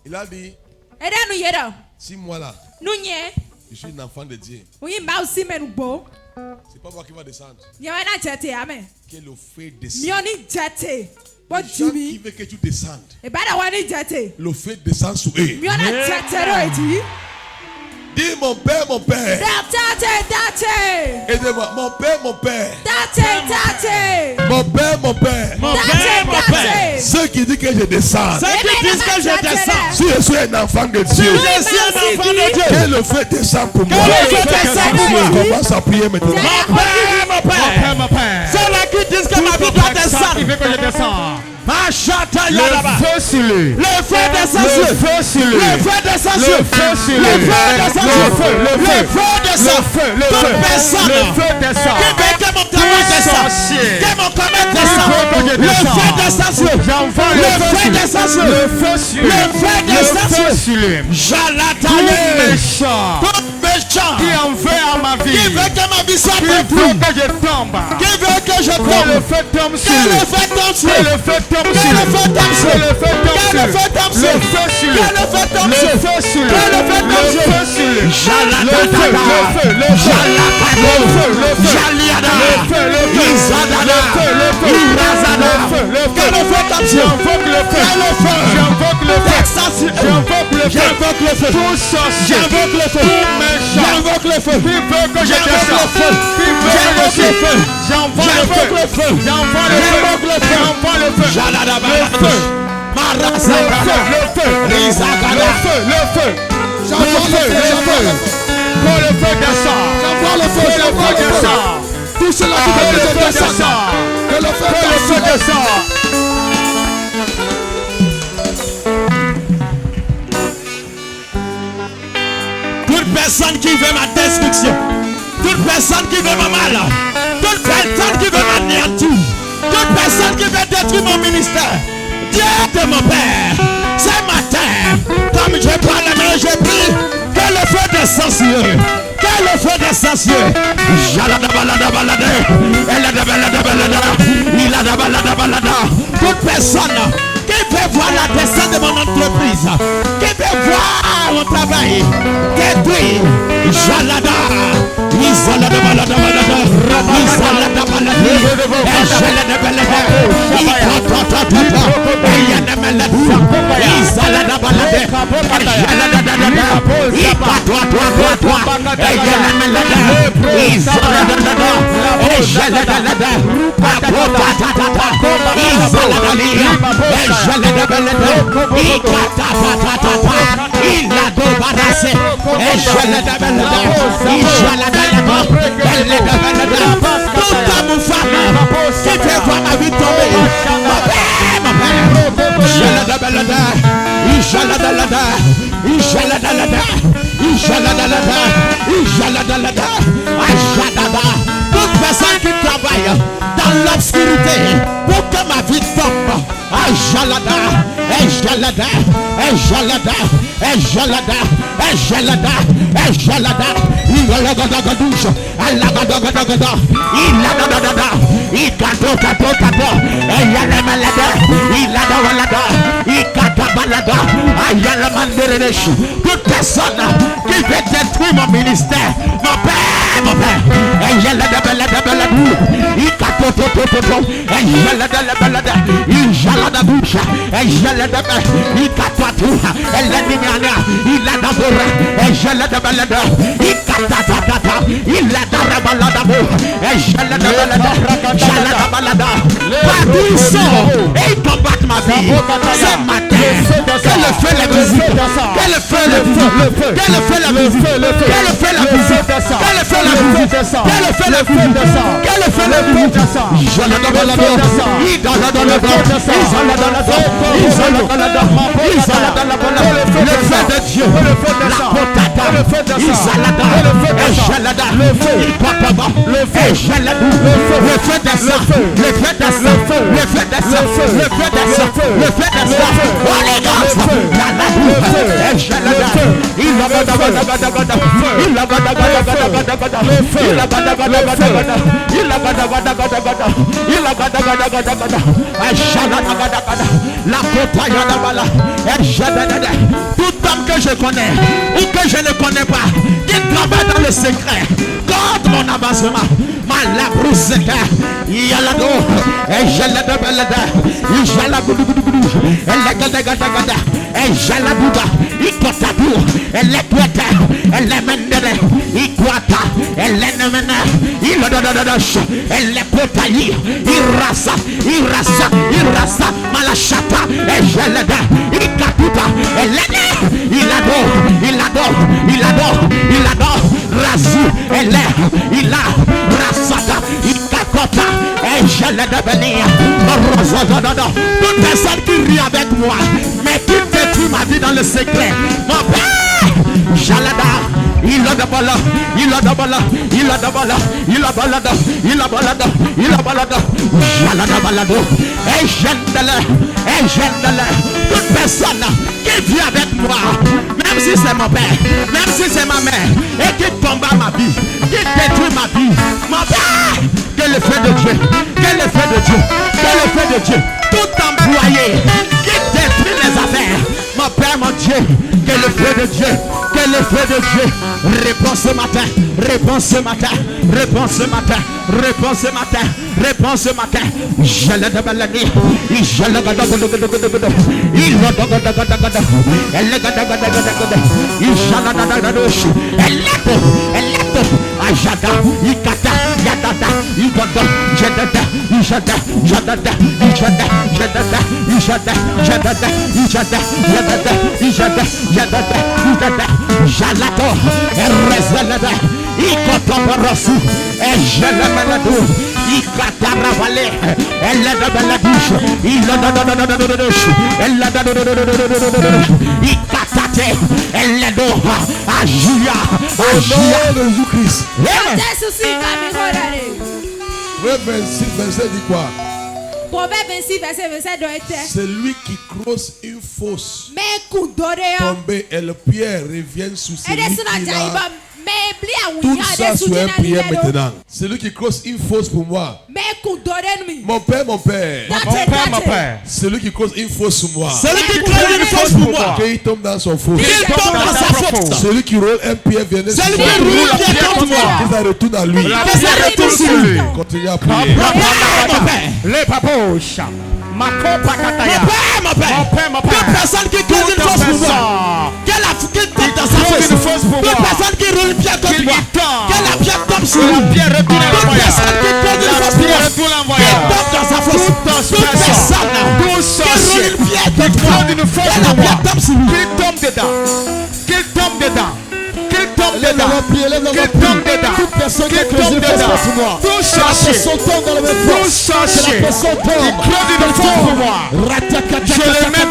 Il a dit, 6 mois là, je suis un enfant de Dieu. C'est pas moi qui va descendre. Que le feu descende. Les gens qui veulent que tu descendes. Le feu descend sur eux. Dis mon père, mon père. Aidez-moi, mon père, mon père. Mon père, mon père. Mon père, mon père. Ceux qui disent que je descends. Ceux qui disent que je descends. Si je suis un enfant de Dieu. Si je suis un enfant de Dieu. Que le feu descend pour moi. Que le feu descend pour moi. Commence à prier maintenant. Mon père, mon père. Mon père. Ceux-là qui disent que ma vie doit descendre. Il veut que je descende. Le feu sur lui. Le feu descend sur lui. Le feu sur lui. Le feu descend sur lui. Le feu sur lui. Le feu descend sur lui. Le feu descend. Toute personne. Le feu descend. Qui veut que mon travail descende. Que mon commerce descende. Le feu descend sur lui. Le feu descend sur lui. Le feu sur lui. Le feu descend sur lui. Jalataye. Tout méchant. Qui en veut à ma vie. Qui veut que ma vie soit détruite. Qui veut que je tombe. Qui veut que je tombe. Le feu tombe sur lui. Le feu tombe sur lui. Le feu tombe. Le feu tombe sur le feu tombe le feu tombe sur le feu sur le feu tombe sur le feu sur le feu tombe sur le feu sur le feu le feu le feu Jaliada le feu le feu Izadada le feu Irazada le feu le feu tombe sur j'invoque le feu j'invoque le feu j'invoque le feu tout sorcier j'invoque le feu tout méchant j'invoque le feu qui veut que je descende j'invoque le feu j'invoque le feu j'envoie le feu j'envoie le feu le feu, Marasa, le feu, Rizagada, le feu, j'envoie le feu, quand le feu descend, j'envoie le feu descend, tout cela qui veut que je descende, que le feu descend. Toute personne qui veut ma destruction, toute personne qui veut ma mal, toute personne qui veut m'anéantir, toute personne qui veut détruire mon ministère, Dieu de mon Père, ce matin, comme je prends la main, je prie que le feu descende sur eux, que le feu descende sur eux. Toute personne qui veut voir la descente de mon entreprise, qui veut voir mon travail détruit, Jalada, Isolada balada balada, Isolada balada, Isolada balada, Isolada balada, Isolada balada, toute personne qui travaille dans l'obscurité pour que ma vie tombe. Ajalada, Ejalada, Ejalada, Ejalada, Ejalada, Ejalada, Ilagadagadush, Alagadagada, Ilagadada, Ikatokato, Eyalamalada, Iladawalada, Ikatabalada, Ayalamanderesh. Toute personne qui veut détruire mon ministère, mon père, Ejaladabaladabalabu, Ikatotototo, Ejaladabalada, Ijaladabusha, Ejaladaba, Ikatatu, Eladimiana, Iladabura, Ejalabalada, Ikatatata, Iladarabaladabu, Ejalabalada, Jaladabalada. Partout ils sont et ils combattent ma vie. Ce matin, que le feu les visite, que le feu les visite, que le feu la visite, que le feu la visite, que le feu la visite, que le feu la visite, que le feu la visite. Jaladabalada, Idaladalada, le feu de Dieu, la potata, Isalada, Ejalada, le feu, le feu, Ejaladou, le feu descend, le feu descend, le feu descend, le feu descend, le feu descend, Holy Ghost, Yaladou, Ejalada, Tout homme que je connais ou que je ne connais pas, qui travaille dans le secret, contre mon avancement, Malabrousseka, Yalado, et Jalada Balada, Jalaboudoudou, et la Gada, et Jalabouda, Ikotabou, et l'Equata, et la Mendele, Iquata, et l'Enemena, Ilodododosh, et l'Epotaï, Irasa, Malachata, et Jalada, Ikatuta, et l'Ene, il adore, Razou, et l'air, il a, Rasata, Ikakota, et Jalada Benia, toute personne qui rit avec moi, mais qui détruit ma vie dans le secret, mon père, Jalada, il a d'abord, Jalada balado, et Gendele, toute personne qui vit avec moi, même si c'est mon père, même si c'est ma mère, et qui tombe à ma vie, qui détruit ma vie, mon père, que le feu de Dieu, tout employé qui détruit les affaires, mon père, mon Dieu, que le feu de Dieu, réponds ce matin, je l'ai demandé, je l'ai Proverbe 26, verset dit quoi? Proverbe 26, verset 27 doit être. Celui qui creuse une fosse tomber et le pierre revient sous celui qui l'a. Tout ça sur un prière maintenant. Celui qui creuse une fosse pour moi. Mon père. Celui qui creuse une fosse sur moi. Celui qui creuse une fosse pour moi. Qu'il tombe dans son fosse. Celui qui roule un pierre vient sur celui qui roule un pierre contre moi. Que ça retourne à lui. Continue à prier. Les papouches. Mon père. Toute personne qui creuse une fosse pour moi. Qu'elle tombe dans sa fosse. Toute personne qui roule une pierre contre moi. Que la pierre tombe sur lui. Toute personne qui creuse une fosse pour moi. Qu'elle tombe dans sa fosse. Toute personne qui roule une pierre contre moi. Que la pierre tombe sur lui. Qu'il tombe dedans. Toute personne qui creuse une fosse pour moi. Tout chercher. Dans le même fosse. Qui creuse une fosse pour moi. Je le mets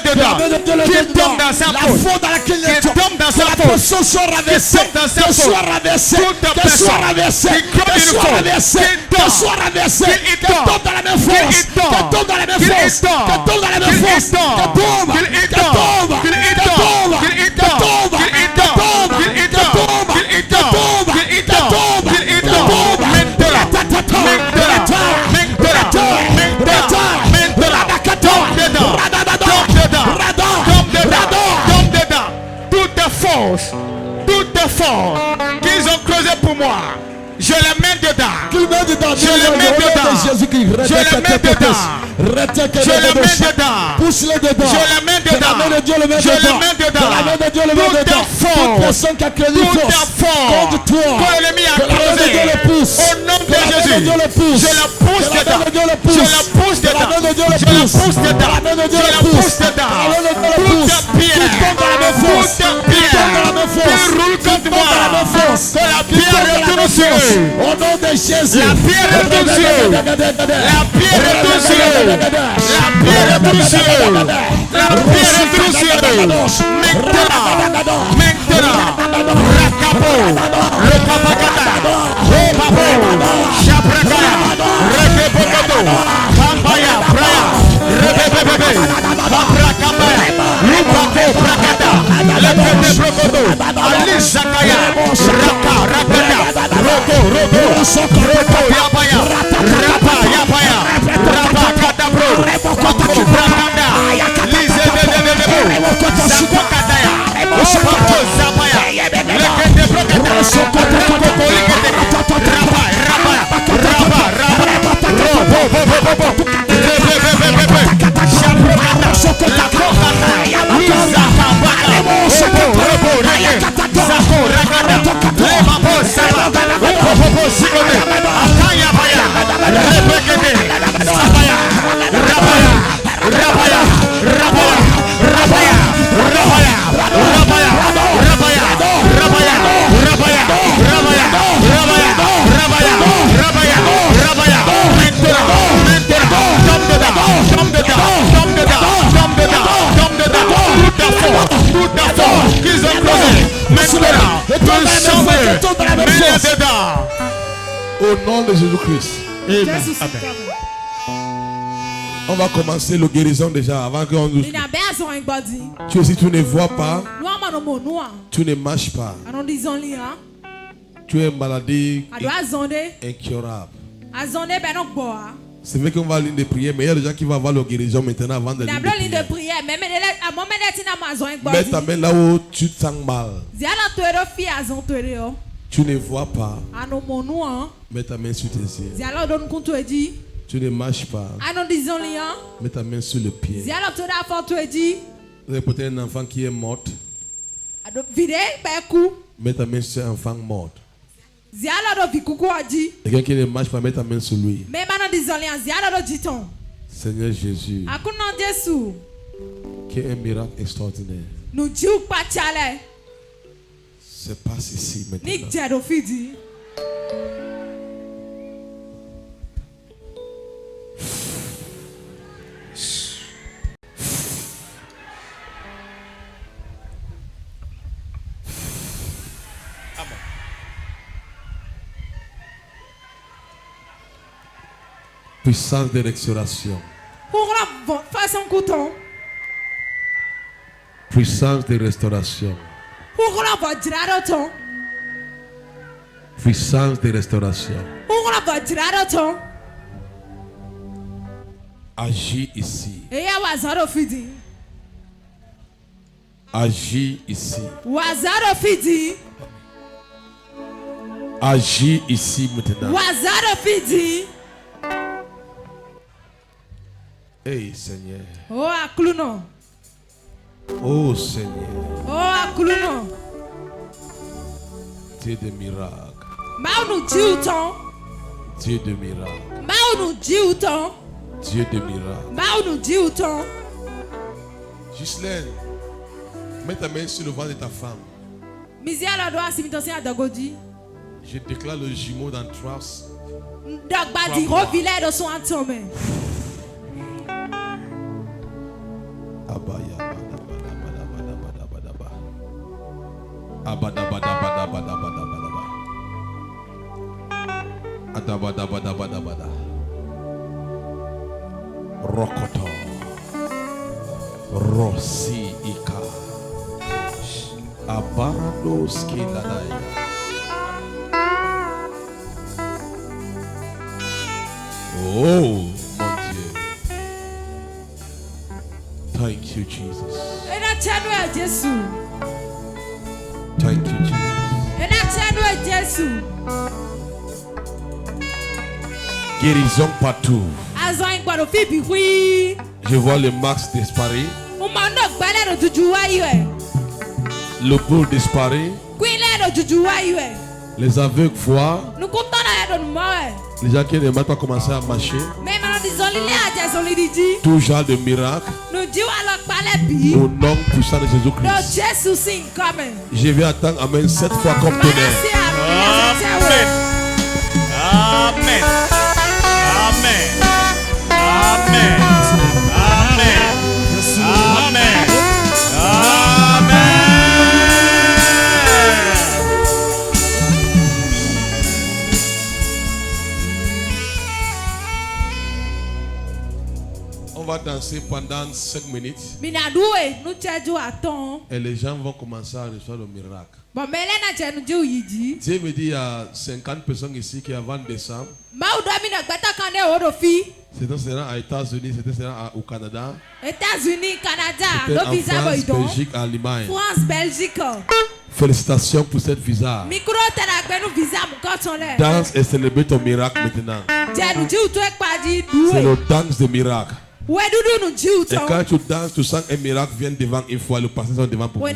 dedans. Qu'il tombe dans sa fosse. Qu'il tombe dans sa fosse. Que soit raversé. Que soit raversé. Que soit raversé. Que tombe dans la même fosse. Que tombe dans la même fosse. Que tombe dans la même fosse. Que tombe. Toute force qu'ils ont creusé pour moi, je les mets dedans. Je les mets dedans. Pousse-les dedans. Toute personne qui a creusé contre toi, que l'ennemi a creusé, au nom de Jésus, je la pousse dedans. Toute pierre qui roule contre moi, que la pierre retourne sur eux. Au nom de Jésus, la pierre retourne sur eux. Maintenant, Rakapo, le Kapakata, Chapraka, Rekebokoto, Rebo Yapaya, Rapa Yapaya, Rapa Katabro, Kotoku Brakanda, Lise de Sako Kataya, Opo Zapaya, Lekete Brokata, Koko Likete, Rapa, Au nom de Jésus-Christ. Amen. On va commencer le guérison déjà avant qu'on nous... Tu aussi, tu ne vois pas. Tu ne marches pas. Tu es une maladie incurable. C'est vrai qu'on va lire des prières, mais il y a des gens qui vont avoir le guérison maintenant avant de lire des prières. Mets ta main là où tu te sens mal. Tu ne vois pas. Mets ta main sur tes yeux. Tu ne marches pas. Mets ta main sur le pied. Vous avez peut-être un enfant qui est mort. Mets ta main sur un enfant mort. Quelqu'un qui ne marche pas, mets ta main sur lui. Seigneur Jésus, qui est un miracle extraordinaire. Se passe ici maintenant. Puissance de restauration. Puissance de restauration. Puissance de restauration. Agis ici. Agis ici. Agis ici maintenant. Hey Seigneur. Oh Seigneur. Dieu de miracles. Dieu de miracles. Dieu de miracles. Ghislaine, mets ta main sur le ventre de ta femme. Je déclare le jumeau dans 3 mois. Rokoto Rossi Ika Abarados Kiladai. Oh mon Dieu. Thank you Jesus. Thank you Jesus. Guérison partout. Je vois le max disparaître. Le boule disparaît. Les aveugles voient. Les gens qui ne veulent pas commencer à marcher. Tout genre de miracle. Au nom puissant de Jésus-Christ. Je vais attendre amen 7 fois comme tonnerre. Amen. Amen. Amen. Amen. Amen. Amen. Amen. On On va danser pendant 5 minutes. Et les gens vont commencer à recevoir le miracle. Dieu me dit il y a 50 personnes ici qui avant décembre. C'était sera aux États-Unis, c'était sera au Canada. États-Unis, Canada, en France, Belgique, Allemagne. France, Belgique. Félicitations pour cette visa. Danse et célébrer ton miracle maintenant. C'est le danse de miracle. Et quand tu danses, tu sens un miracle vient devant une fois, le passé sont devant pour vous.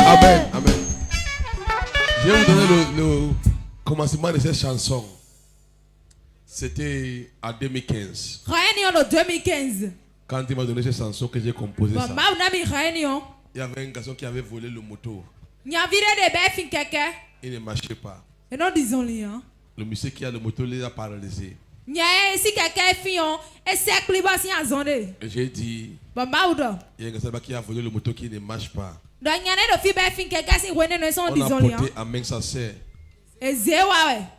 Amen. Amen. Je vais vous donner le commencement de cette chanson. C'était en 2015. Quand il m'a donné cette chanson que j'ai composée ça. Il y avait un garçon qui avait volé le moto. Il ne marchait pas. Le monsieur qui a le moto les a paralysés. Et j'ai dit, il y a un garçon qui a volé le moto qui ne marche pas. On a porté Amen sa sœur.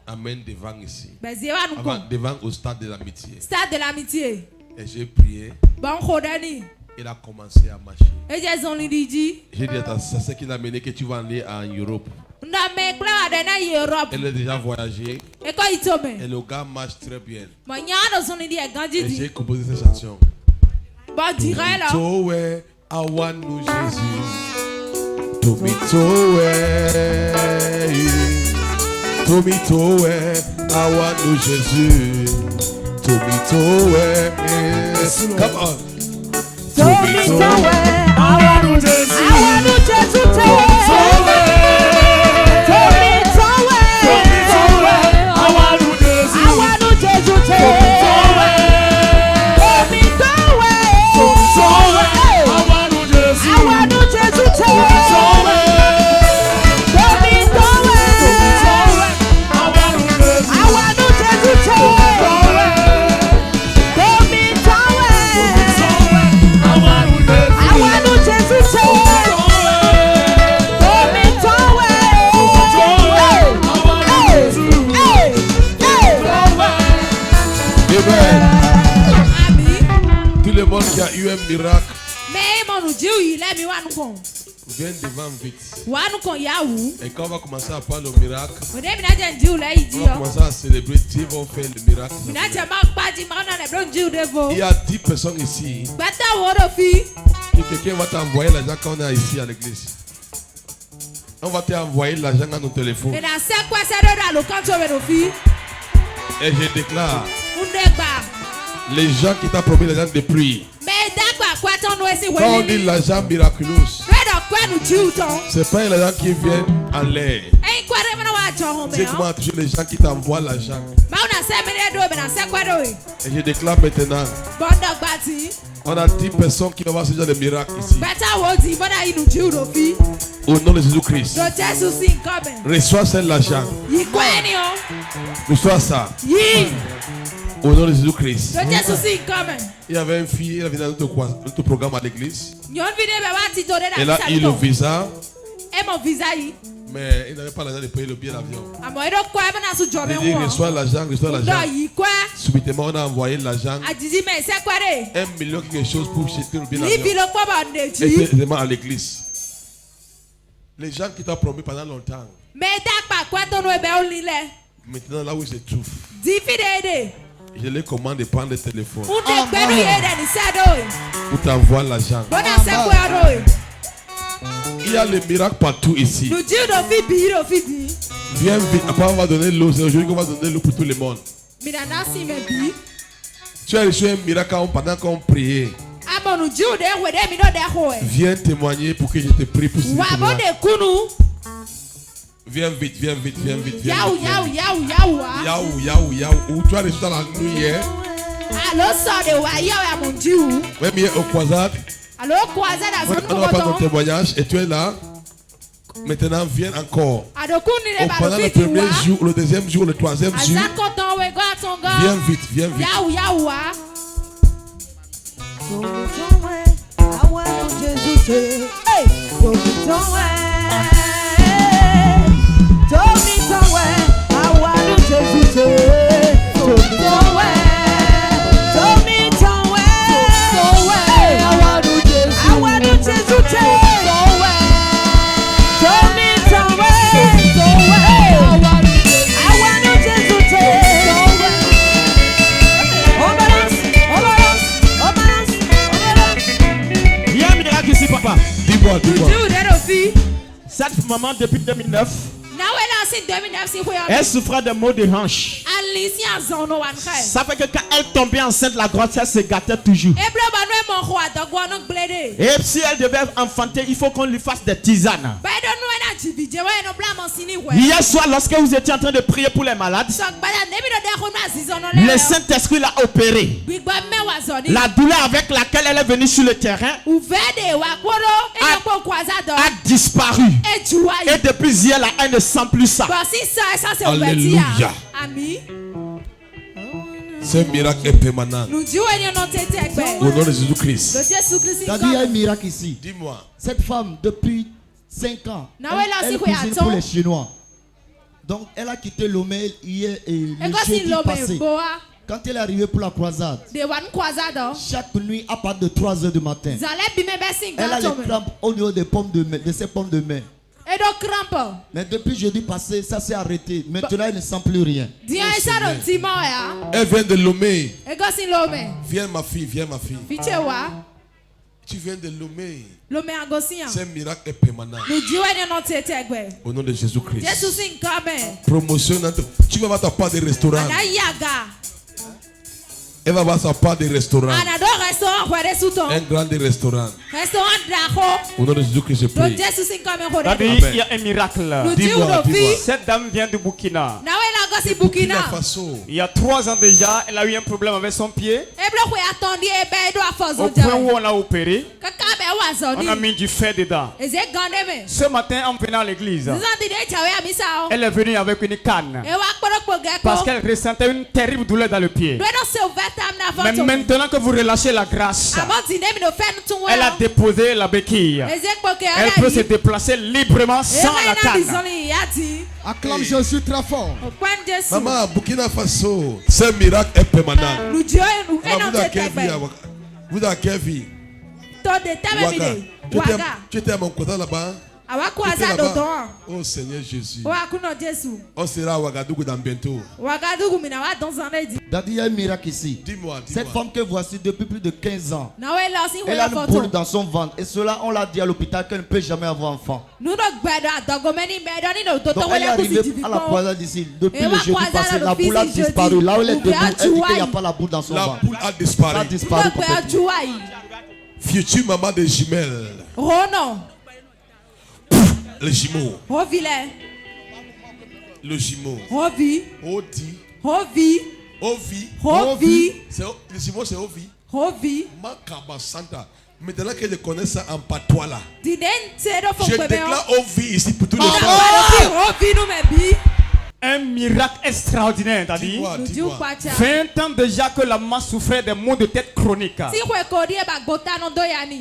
Amen devant ici. Devant au stade de l'amitié. Et j'ai prié. Il a commencé à marcher. J'ai dit à ta sœur qu'il a mené que tu vas aller en Europe. Elle a déjà voyagé. Et le gars marche très bien. Et j'ai composé cette chanson. Tomitowe, awanu Jésus. Tomitowe, Tomitowe, awanu Jésus. Tomitowe, come on. Tomitowe, awanu Jésus. Awanu Jésus, Tomitowe. Tout le monde qui a eu un miracle viens devant vite. Et quand on va commencer à parler le miracle, on va commencer à célébrer. Dieu va faire le miracle. Il y a 10 personnes ici. Que quelqu'un va t'envoyer l'argent quand on est ici à l'église. On va t'envoyer l'argent dans ton téléphone. Et je déclare, les gens qui t'ont promis l'argent de prix, quand on dit l'argent miraculeux, c'est pas l'argent qui vient en l'air. C'est comment toucher les gens qui t'envoient l'argent. Et je déclare maintenant, on a 10 personnes qui vont voir ce genre de miracle ici. Au nom de Jésus-Christ. Reçois cet argent. Reçois ça. Au nom de Jésus-Christ. Il y avait une fille, elle avait dans notre programme à l'église. Elle a eu le visa. Mais il n'avait pas l'argent de payer le billet d'avion. Il dit reçois l'argent, reçois l'argent. Subitement, on a envoyé l'argent. 1 million quelque chose pour jeter le billet d'avion. Et c'est à l'église. Les gens qui t'ont promis pendant longtemps. Maintenant, là où ils se trouvent, je les commande de prendre le téléphone. Pour t'envoyer l'argent. Il y a les miracles partout ici. Nous disons nos filles billes, nos filles billes. Viens vite. Après, on va donner l'eau. C'est aujourd'hui qu'on va donner l'eau pour tout le monde. Minana si mes billes. Tu as reçu un miracle pendant qu'on priait. Ah bon, nous disons des ouais des minutes des ouais. Viens témoigner pour que je te prie pour ce Wa bon des kunu. Viens vite, viens vite, viens vite. Viens Yaou vite, yaou viens vite. yaou yaou. Yaou, yaou, yaou. Où tu as reçu dans la nuit hier? Allo sort de wa yaou ya mon Dieu. Ouais, mais au croisade. Allo croisade à On son va pas ton témoignage et tu es là. Maintenant, viens encore. Pendant le premier jour, le deuxième jour, le troisième jour. Viens vite, viens vite. Yaou yaou. Dis-moi. Cette maman depuis 2009, elle souffrait de maux de hanche. Ça fait que quand elle tombait enceinte, la grossesse se gâtait toujours. Et si elle devait enfanter, il faut qu'on lui fasse des tisanes. Hier soir, lorsque vous étiez en train de prier pour les malades, le Saint-Esprit l'a opéré. La douleur avec laquelle elle est venue sur le terrain a disparu. Et depuis hier, là, elle ne sent plus ça. Alléluia. Ce miracle est permanent. Au nom de Jésus-Christ. C'est-à-dire, il y a un miracle ici. Dis-moi. Cette femme, depuis 5 ans, elle cuisine pour les Chinois. Donc, elle a quitté Lomé hier et le jeudi passé. Quand elle est arrivée pour la croisade, chaque nuit à partir de 3 h du matin, elle a les crampes au niveau des pommes de ses pommes de main. Mais depuis jeudi passé, ça s'est arrêté. Maintenant, elle ne sent plus rien. Elle vient de Lomé. Viens ma fille, viens ma fille. Tu viens de Lomé. Ce miracle est permanent. Au nom de Jésus-Christ. Promotion. Tu vas avoir ta part de restaurant. Elle va avoir sa part de restaurant. Un grand restaurant. Au nom de Jésus-Christ, je prie. Il y a un miracle. Dis-moi. Cette dame vient du Burkina. Burkina Faso. Il y a 3 ans déjà, elle a eu un problème avec son pied. Au point où on l'a opéré, on a mis du fer dedans. Ce matin, en venant à l'église, elle est venue avec une canne parce qu'elle ressentait une terrible douleur dans le pied. Mais maintenant que vous relâchez la grâce, elle a déposé la béquille. Elle peut se déplacer librement sans la canne. Acclame Jésus très fort. Maman, Burkina Faso, ce miracle est permanent. Vous avez quelle vie? Tu étais à mon côté là-bas? Oh Seigneur Jésus. On sera à Ouagadougou dans bientôt. Il y a un miracle ici. Dis-moi. Cette femme que voici depuis plus de 15 ans, elle a une boule dans son ventre. Et cela, on l'a dit à l'hôpital qu'elle ne peut jamais avoir enfant. Donc elle est arrivée à la croisade ici. Depuis le jeudi passé, la boule a disparu. Là où elle est debout, elle dit qu'il n'y a pas la boule dans son ventre. La boule a disparu. Ça a disparu complètement. Future maman des jumelles. Le jumeau. Le jumeau. Odi. Ovi. Le jumeau c'est Ovi. Makaba Santa. Maintenant que je connais ça en patois là. Je déclare Ovi ici pour tous les gens. Un miracle extraordinaire, t'as dit. 20 ans déjà que la maman souffrait des maux de tête chroniques.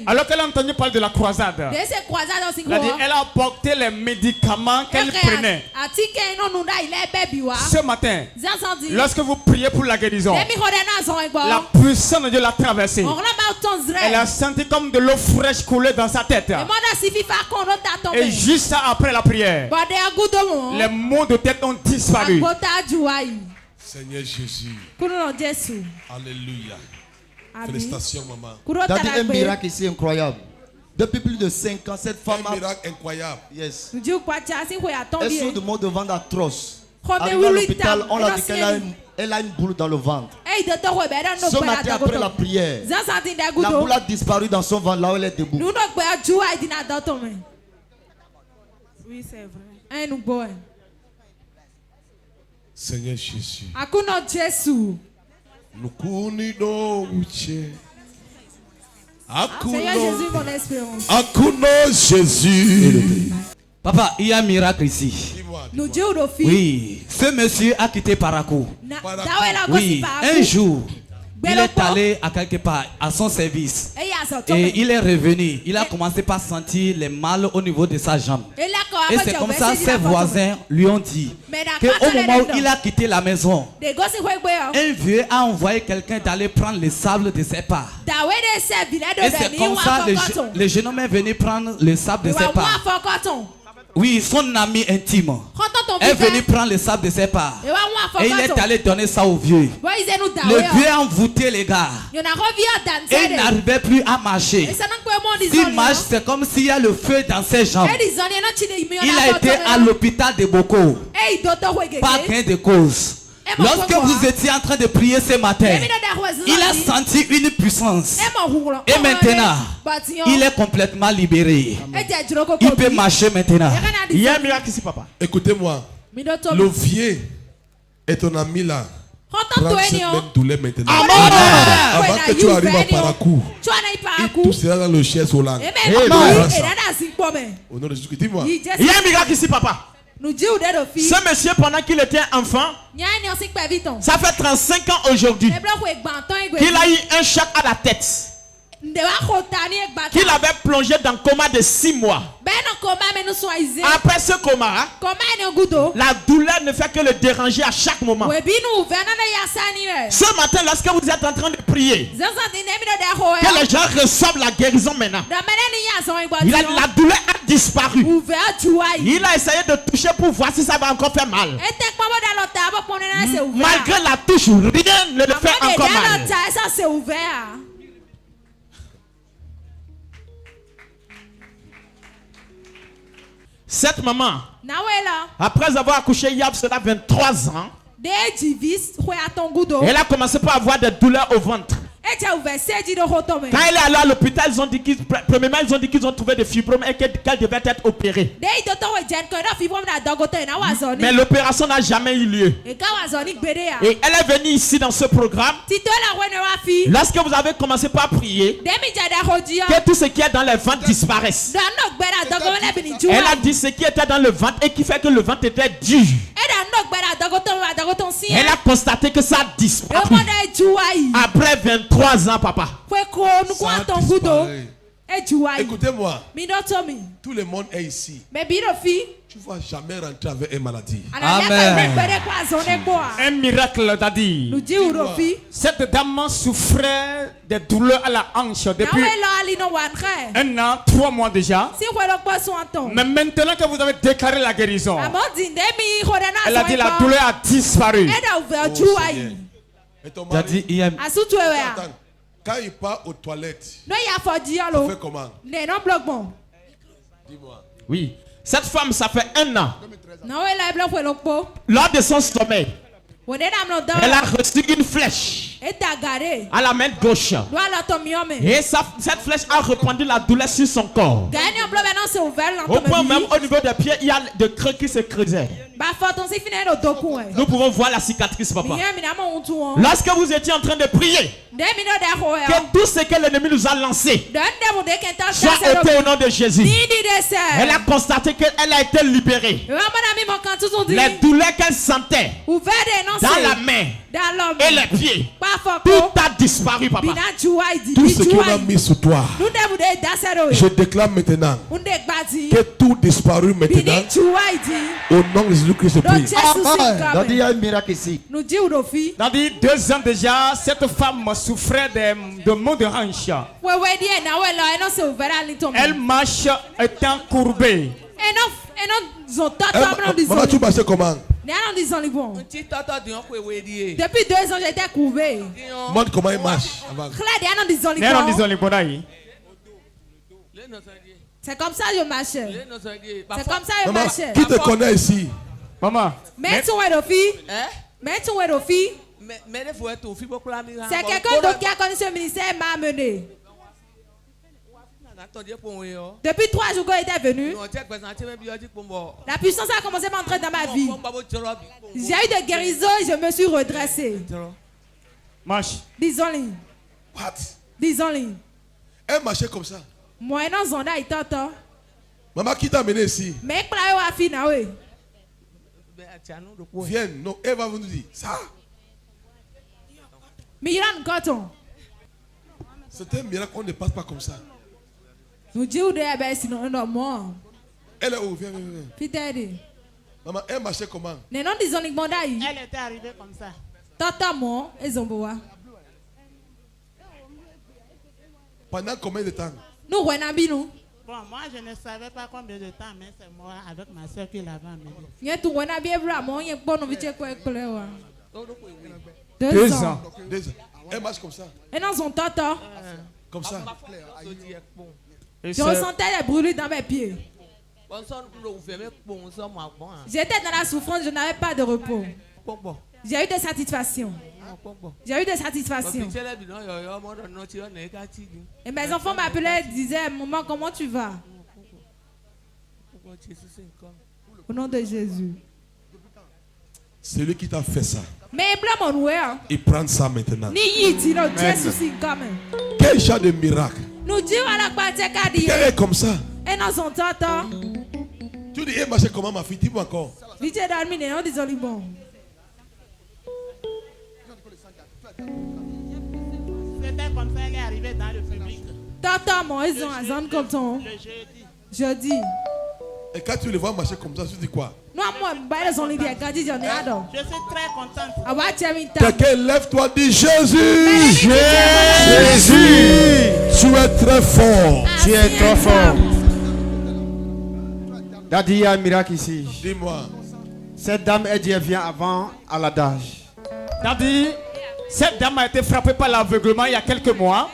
Alors qu'elle a entendu parler de la croisade, elle a apporté les médicaments qu'elle prenait. Ce matin, lorsque vous priez pour la guérison, la puissance de Dieu l'a traversée. Elle a senti comme de l'eau fraîche couler dans sa tête. Et juste après la prière, les maux de tête ont disparu. Seigneur Jésus. Alléluia. Félicitations maman. T'as dit un miracle ici incroyable. Depuis plus de 5 ans, cette femme Un miracle incroyable. Yes. Nous disons quoi Elle souffre de maux de ventre atroces. Comme Arrivée à l'hôpital, on l'a dit qu'elle a une boule dans le ventre. Ce matin après la prière, la boule a disparu dans son ventre là où elle est debout. Oui, c'est vrai. Seigneur Jésus. Nous connaissons Uche. Seigneur Jésus, mon espérance. Akuno Jésus. Papa, il y a un miracle ici. Nous disons aux filles. Oui, ce monsieur a quitté Parakou. Oui, un jour, il est allé à quelque part, à son service. Et il est revenu. Il a commencé par sentir les mal au niveau de sa jambe. Et c'est comme ça ses voisins lui ont dit qu'au moment où il a quitté la maison, un vieux a envoyé quelqu'un d'aller prendre le sable de ses pas. Et c'est comme ça le jeune homme est venu prendre le sable de ses pas. Oui, son ami intime est venu prendre le sable de ses pas. Et il est allé donner ça au vieux. Le vieux a envoûté les gars. Et il n'arrivait plus à marcher. S'il marche, c'est comme s'il y a le feu dans ses jambes. Il a été à l'hôpital de Boko. Pas gain de cause. Lorsque vous étiez en train de prier ce matin, il a senti une puissance. Et maintenant, il est complètement libéré. Il peut marcher maintenant. Il y a un miracle ici, papa. Écoutez-moi. Le vieux est ton ami là. Prends cette même douleur maintenant. Avant que tu arrives à Parakou, il toussera dans le chien Solang. Au nom de Jésus, dis-moi. Il y a un miracle ici, papa. Ce monsieur, pendant qu'il était enfant, ça fait 35 ans aujourd'hui qu'il a eu un choc à la tête, qu'il avait plongé dans le coma de 6 mois. Après ce coma, la douleur ne fait que le déranger à chaque moment. Ce matin, lorsque vous êtes en train de prier, que les gens reçoivent la guérison maintenant. La douleur a disparu. Il a essayé de toucher pour voir si ça va encore faire mal. Malgré la touche, rien ne le fait encore mal. Cette maman, après avoir accouché il y a cela 23 ans, elle a commencé par avoir des douleurs au ventre. Quand elle est allée à l'hôpital, ils ont dit qu'ils ont trouvé des fibromes et qu'elle devait être opérée. Mais l'opération n'a jamais eu lieu. Et elle est venue ici dans ce programme. Lorsque vous avez commencé par prier, que tout ce qui est dans le ventre disparaisse. Elle a dit ce qui était dans le ventre et qui fait que le ventre était dur. Elle a constaté que ça a disparu. Après 23 ans, papa. Écoutez-moi. Tout le monde est ici. Tu ne vas jamais rentrer avec une maladie. Amen. Un miracle, daddy. Cette dame souffrait de douleurs à la hanche depuis 1 an, 3 mois déjà. Mais maintenant que vous avez déclaré la guérison, elle a dit la douleur a disparu. Daddy, il y a... Attends, quand il part aux toilettes, tu fais comment? Dis-moi. Oui. Cette femme, ça fait 1 an. Lors de son sommeil, elle a reçu une flèche à la main gauche. Et cette flèche a répandu la douleur sur son corps. Au point même, au niveau des pieds, il y a des creux qui se creusaient. Nous pouvons voir la cicatrice, papa. Lorsque vous étiez en train de prier, que tout ce que l'ennemi nous a lancé soit ôté au nom de Jésus. Elle a constaté qu'elle a été libérée. Les douleurs qu'elle sentait dans la main et les pieds, tout a disparu, papa. Tout ce qu'on a mis sur toi, je déclare maintenant que tout disparu maintenant. Au nom de Jésus-Christ, je prie. Il y a un miracle ici. Dans 2 ans déjà, cette femme souffrait de maux de hanche. Elle marche étant courbée. Maman, tu marchais comment? Depuis 2 ans, j'étais courbée. Montre comment il marche. C'est comme ça que je marchais. C'est comme ça que je marchais. Qui te connaît ici? Maman. Mais tu es fille. Mais tu es fille. C'est quelqu'un d'autre qui a connu ce ministère et m'a amené. Depuis 3 jours qu'il était venu, la puissance a commencé à entrer dans ma vie. J'ai eu des guérisons et je me suis redressé. Marche. Disons-le. What? Disons-le. Elle marchait comme ça. Moi, non, j'en ai été. Maman, qui t'a amené ici? Mais je suis là. Viens, non, elle va vous dire ça. C'est un miracle, on ne passe pas comme ça. Nous disons sinon non moi. Elle est où? Viens, viens, viens. Maman, elle marchait comment? Elle était arrivée comme ça. Tata moi, ils ont beau. Pendant combien de temps? Nous Bon, moi je ne savais pas combien de temps, mais c'est moi avec ma soeur qui l'avait amené. 2 ans. 2 ans. Elle marche comme ça. Et dans son tata. Comme ça. Je ressentais les brûlures dans mes pieds. J'étais dans la souffrance, je n'avais pas de repos. J'ai eu des satisfactions. J'ai eu des satisfactions. Et mes enfants m'appelaient et disaient, maman, comment tu vas? Au nom de Jésus. C'est lui qui t'a fait ça. Mais il prend ça maintenant. Quel genre de miracle? Quel est comme ça? Tu dis, elle marchait comment ma fille? Dis-moi encore. C'était comme ça, elle est arrivée dans le public. Le jeudi. Et quand tu les vois marcher comme ça, tu dis quoi? Je suis très contente. Quelqu'un lève-toi, dis Jésus. Jésus. Tu es très fort. Tu es trop fort. Daddy, il y a un miracle ici. Dis-moi. Cette dame, elle dit, elle vient avant à l'adage. Daddy, cette dame a été frappée par l'aveuglement il y a quelques mois.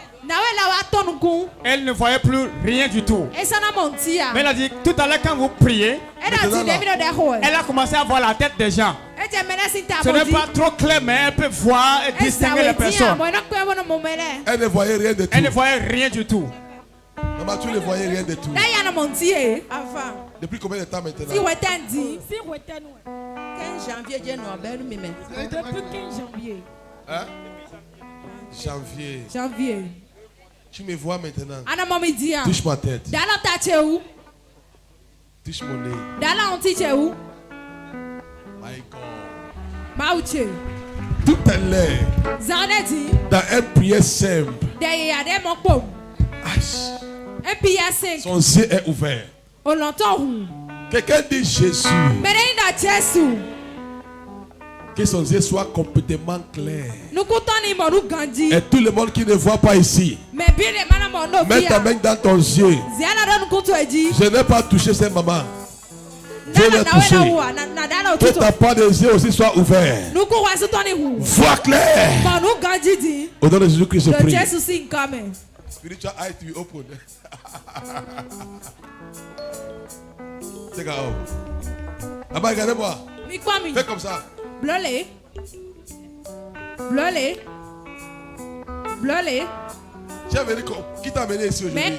Elle ne voyait plus rien du tout. Mais elle a dit, tout à l'heure quand vous priez, elle a commencé à voir la tête des gens. Ce n'est pas trop clair, mais elle peut voir et distinguer les personnes. Elle ne voyait rien de tout. Elle ne voyait rien du tout. Maman, tu ne voyais rien de tout. Depuis combien de temps maintenant? Depuis 15 janvier. Hein? Janvier. Tu me vois maintenant. Touche ma tête. Touche mon nez. My God. Tout à l'heure, dans un prière simple, son yeux est ouvert. Quelqu'un dit Jésus. Que son yeux soit complètement clair. Et tout le monde qui ne voit pas ici, mets ta main dans ton yeux. Je n'ai pas touché cette maman. Je l'ai touché. Que ta part des yeux aussi soit ouverte. Vois clair. Au nom de Jésus-Christ, je prie. Spiritual eye to be open. Take out. Là-bas, regardez-moi. Fais comme ça. Blolé. Tu es venu qui t'a amené ici aujourd'hui?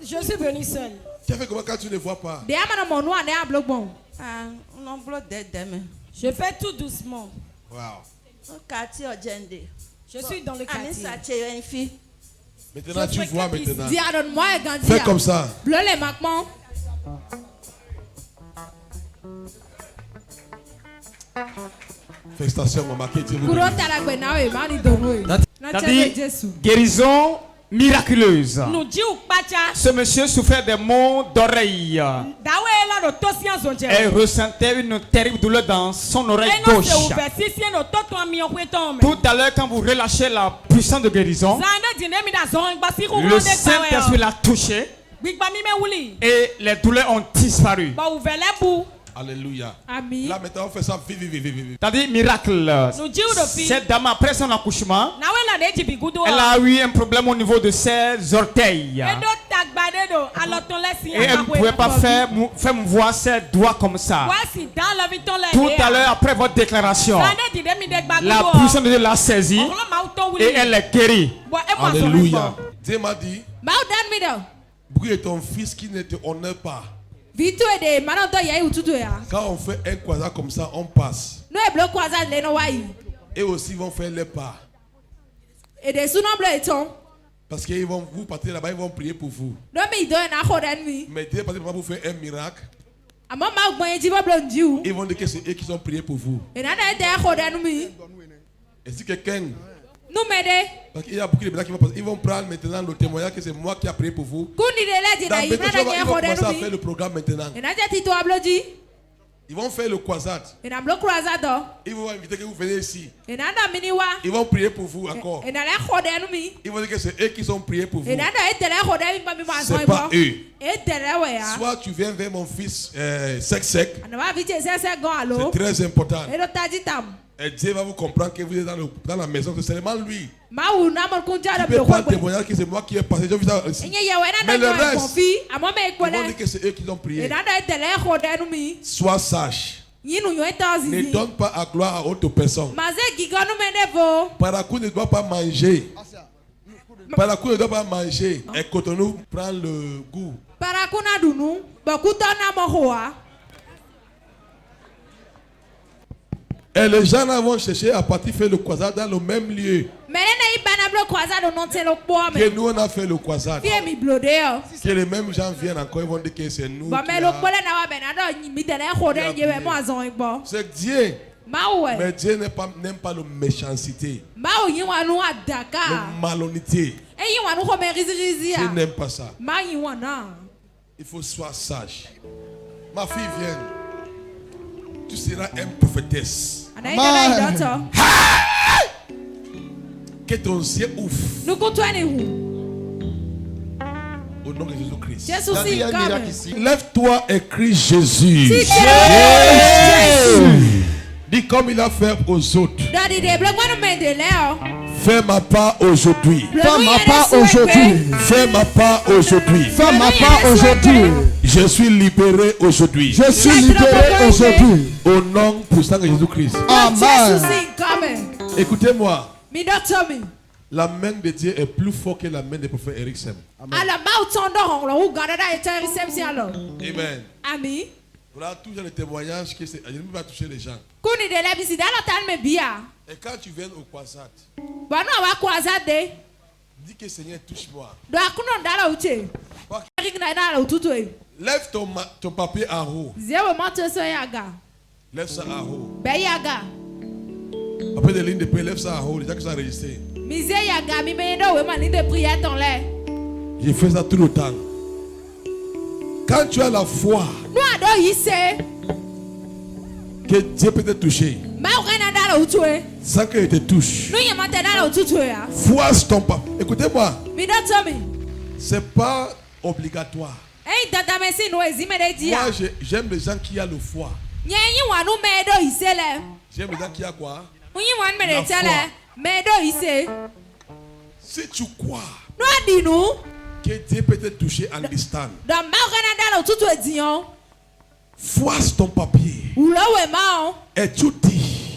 Je suis venu seul. Tu as fait comment quand tu ne vois pas? Je fais tout doucement. Wow. Je suis dans le quartier. Maintenant tu vois maintenant. Fais comme ça. Félicitations, maman. Guérison miraculeuse. Ce monsieur souffrait des maux d'oreille. Elle ressentait une terrible douleur dans son oreille gauche. Tout à l'heure, quand vous relâchez la puissance de guérison, le Saint-Esprit l'a touché et les douleurs ont disparu. Alléluia. Amen. Là maintenant on fait ça vite. T'as dit miracle. Cette dame après son accouchement, elle a eu un problème au niveau de ses orteils. Et elle ne pouvait pas faire mouvoir ses doigts comme ça. Tout à l'heure après votre déclaration, la puissance de Dieu l'a saisie et elle est guérie. Alléluia. Dieu m'a dit, Bruit est ton fils qui ne te honore pas. Quand on fait un croisade comme ça, on passe. Et aussi ils vont faire les pas. Parce qu'ils vont vous partir là-bas, ils vont prier pour vous. Mais Dieu est parti pour faire un miracle. Ils vont dire que c'est eux qui ont prié pour vous. Et si quelqu'un... Parce qu'il y a beaucoup de gens qui vont passer. Ils vont prendre maintenant le témoignage que c'est moi qui ai prié pour vous. Ils vont commencer à faire le programme maintenant. Ils vont faire le croisade. Ils vont inviter que vous venez ici. Ils vont prier pour vous encore. Ils vont dire que c'est eux qui ont prié pour vous. C'est pas eux. Soit tu viens vers mon fils sec. C'est très important. Et Dieu va vous comprendre que vous êtes dans la maison, c'est seulement lui. Tu peux pas témoigner que c'est moi qui ai passé. Mais le reste, ils vont dire que c'est eux qui ont prié. Sois sage. Ne donne pas à gloire à autre personne. Parakou ne doit pas manger. Parakou ne doit pas manger. Et Cotonou prend le goût. Et les gens là vont chercher à partir faire le croisade dans le même lieu. Que nous on a fait le croisade. Que les mêmes gens viennent encore, ils vont dire que c'est nous. C'est Dieu. Mais Dieu n'aime pas la méchanceté. La malhonnêteté. Dieu n'aime pas ça. Il faut soit sage. Ma fille vient. Tu seras une prophétesse. Que ton ciel ouvre. Au nom de Jésus-Christ. Lève-toi et crie Jésus. Dis comme il a fait aux autres. Fais ma part aujourd'hui. Fais ma part aujourd'hui. Fais ma part aujourd'hui. Fais ma part aujourd'hui. Je suis libéré aujourd'hui. Je suis libéré aujourd'hui. Au nom puissant de Jésus-Christ. Amen. Écoutez-moi. La main de Dieu est plus forte que la main du prophète Ericsson. Amen. Voilà toujours le témoignage que je ne peux pas toucher les gens. Et quand tu viens au croisade, dis que Seigneur touche-moi. Lève ton papier en haut. Lève ça en haut. Après des lignes de prière, lève ça en haut. Les gens qui sont enregistrés. J'ai fait ça tout le temps. Quand tu as la foi que Dieu peut te toucher sans qu'il te touche, foise ton papier. Écoutez-moi, c'est pas obligatoire. Moi j'aime les gens qui ont le foi. J'aime les gens qui ont quoi? La foi. Si tu crois que Dieu peut te toucher en distance, foise ton papier et tu dis,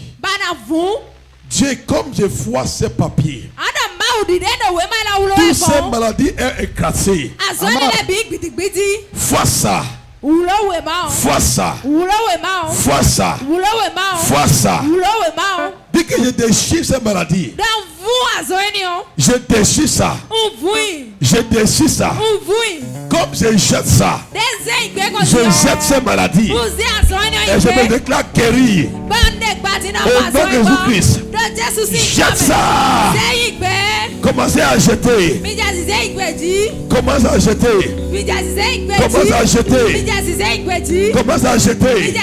Dieu, comme je foise ce papier, toutes ces maladies sont écrasées. Foise ça. Foise ça. Foise ça. Foise ça. Dès que je déchire ces maladies, je déchire ça. Je déchire ça. Comme je jette ça, je jette ces maladies. Et je me déclare guéri. Au nom de Jésus-Christ. Jette ça. Commencez à jeter. Commence à jeter. Commence à jeter. Commence à jeter.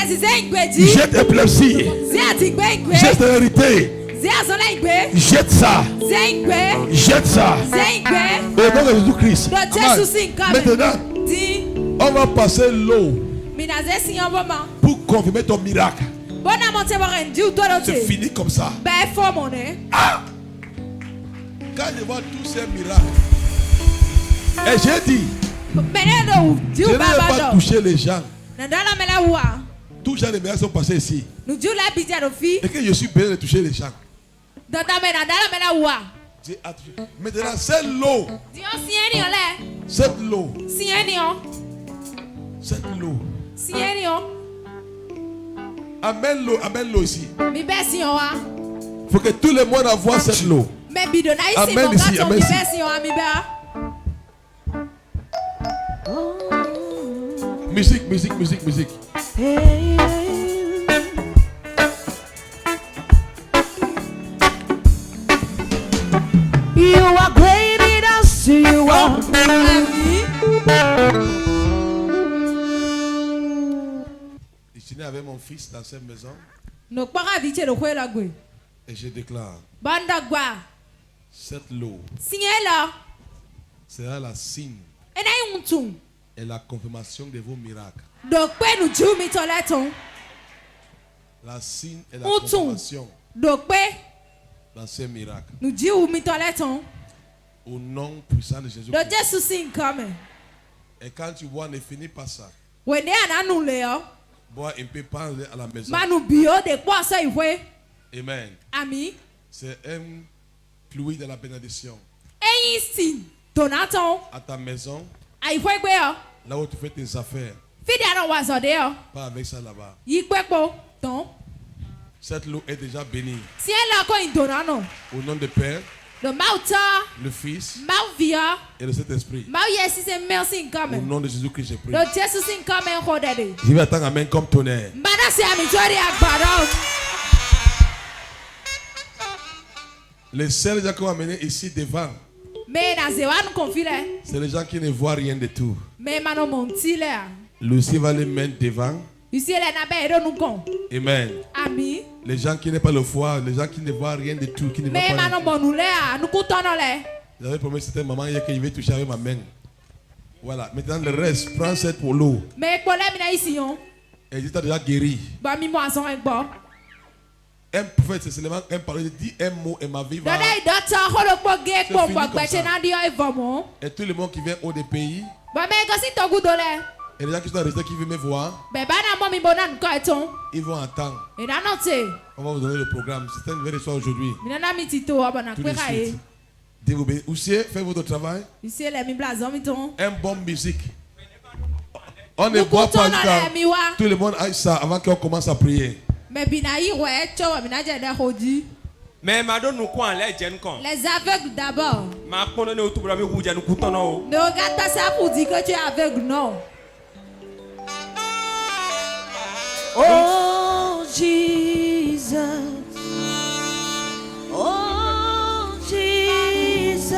Jette épilepsie. Jette vérité. Jette ça. Jette ça. Au nom de Jésus-Christ. Maintenant, on va passer l'eau pour confirmer ton miracle. C'est fini comme ça. Ah! Quand je vois tous ces miracles, et j'ai dit, je ne vais pas toucher les gens. Tous les miracles sont passés ici. Et que je suis besoin de toucher les gens. Maintenant, c'est l'eau. Cette l'eau. Cette l'eau. Amène l'eau ici. Il faut que tout le monde envoie cette l'eau. Amène ici, amène ici. Musique, musique, musique, musique. You are great in us, you are. Je suis né avec mon fils dans cette maison. Et je déclare, cette l'eau sera la signe et la confirmation de vos miracles. La signe et la confirmation dans ces miracles. Au nom puissant de Jésus. Et quand tu bois, ne finis pas ça. Bois un peu, parle à la maison. Amen. C'est un fluide de la bénédiction. À ta maison, là où tu fais tes affaires, pas avec ça là-bas. Cette l'eau est déjà bénie. Au nom du Père, le Fils et le Saint-Esprit. Au nom de Jésus-Christ, je prie. Je vais attendre amen comme tonnerre. Les seuls gens qu'on va amener ici devant, c'est les gens qui ne voient rien de tout. Lucie va les mettre devant. Amen. Les gens qui n'ont pas le foi, les gens qui ne voient rien de tout, qui ne voient pas rien. J'avais promis à cette maman hier qu'il va toucher avec ma main. Voilà. Maintenant le reste, prends cette pour l'eau. Et tu as déjà guéri. Un prophète, c'est seulement un parole, dit un mot et ma vie va. Et tout le monde qui vient haut des pays. Et les gens qui sont restés qui veulent me voir, ils vont attendre. On va vous donner le programme. C'est une vraie histoire aujourd'hui. Tout de suite. Dites-vous, Oussier, faites votre travail. Un bon musique. On ne boit pas jusqu'à tout le monde aille ça avant qu'on commence à prier. Mais les aveugles d'abord. Ne regarde pas ça pour dire que tu es aveugle, non. Oh Jesus, oh Jesus,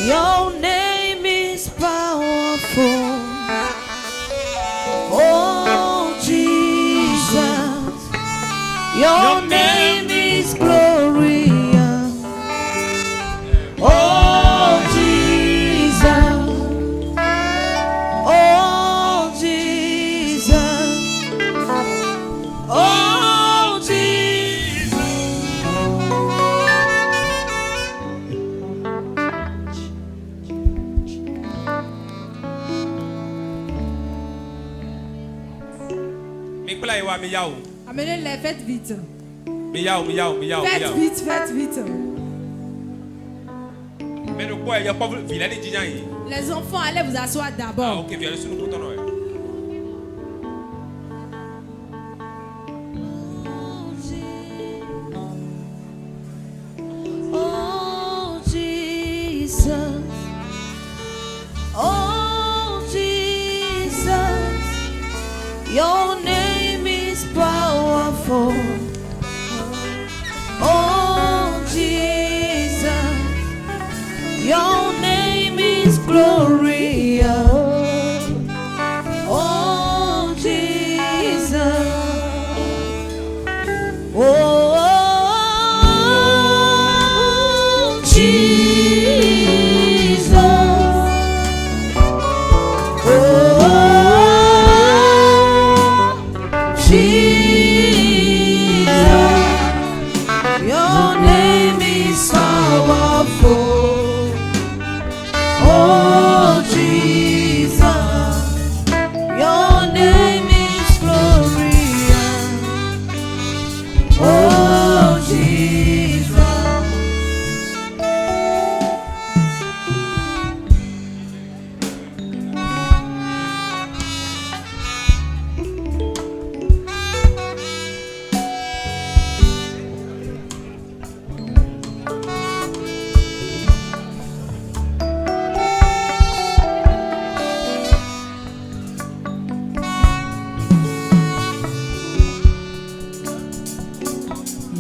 your name is powerful. Oh Jesus, your name is glorious. Oh Jesus, oh Jesus, oh Jesus. Amenez-les, faites vite. Faites vite, faites vite. Les enfants, allez vous asseoir d'abord. Oh Jesus, oh Jesus, your name is powerful. Oh Jesus, your name is glorious.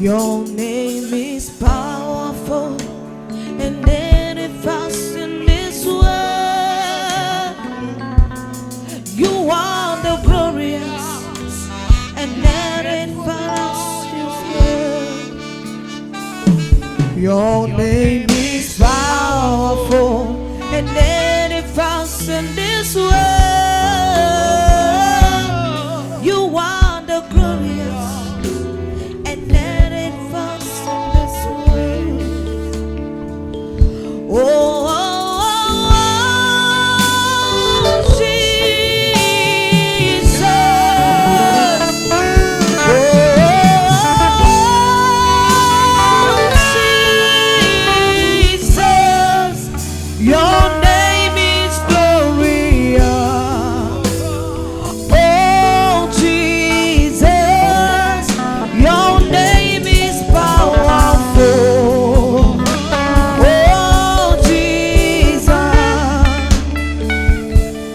Your name is powerful and any fast in this world. You are the glorious and any fast in this world. Your name is powerful and any fast in this world. You are the glorious and any fast in this world. Oh, oh, oh, Jesus. Oh, Jesus. Your name is glorious. Oh, Jesus. Your name is powerful. Oh, Jesus.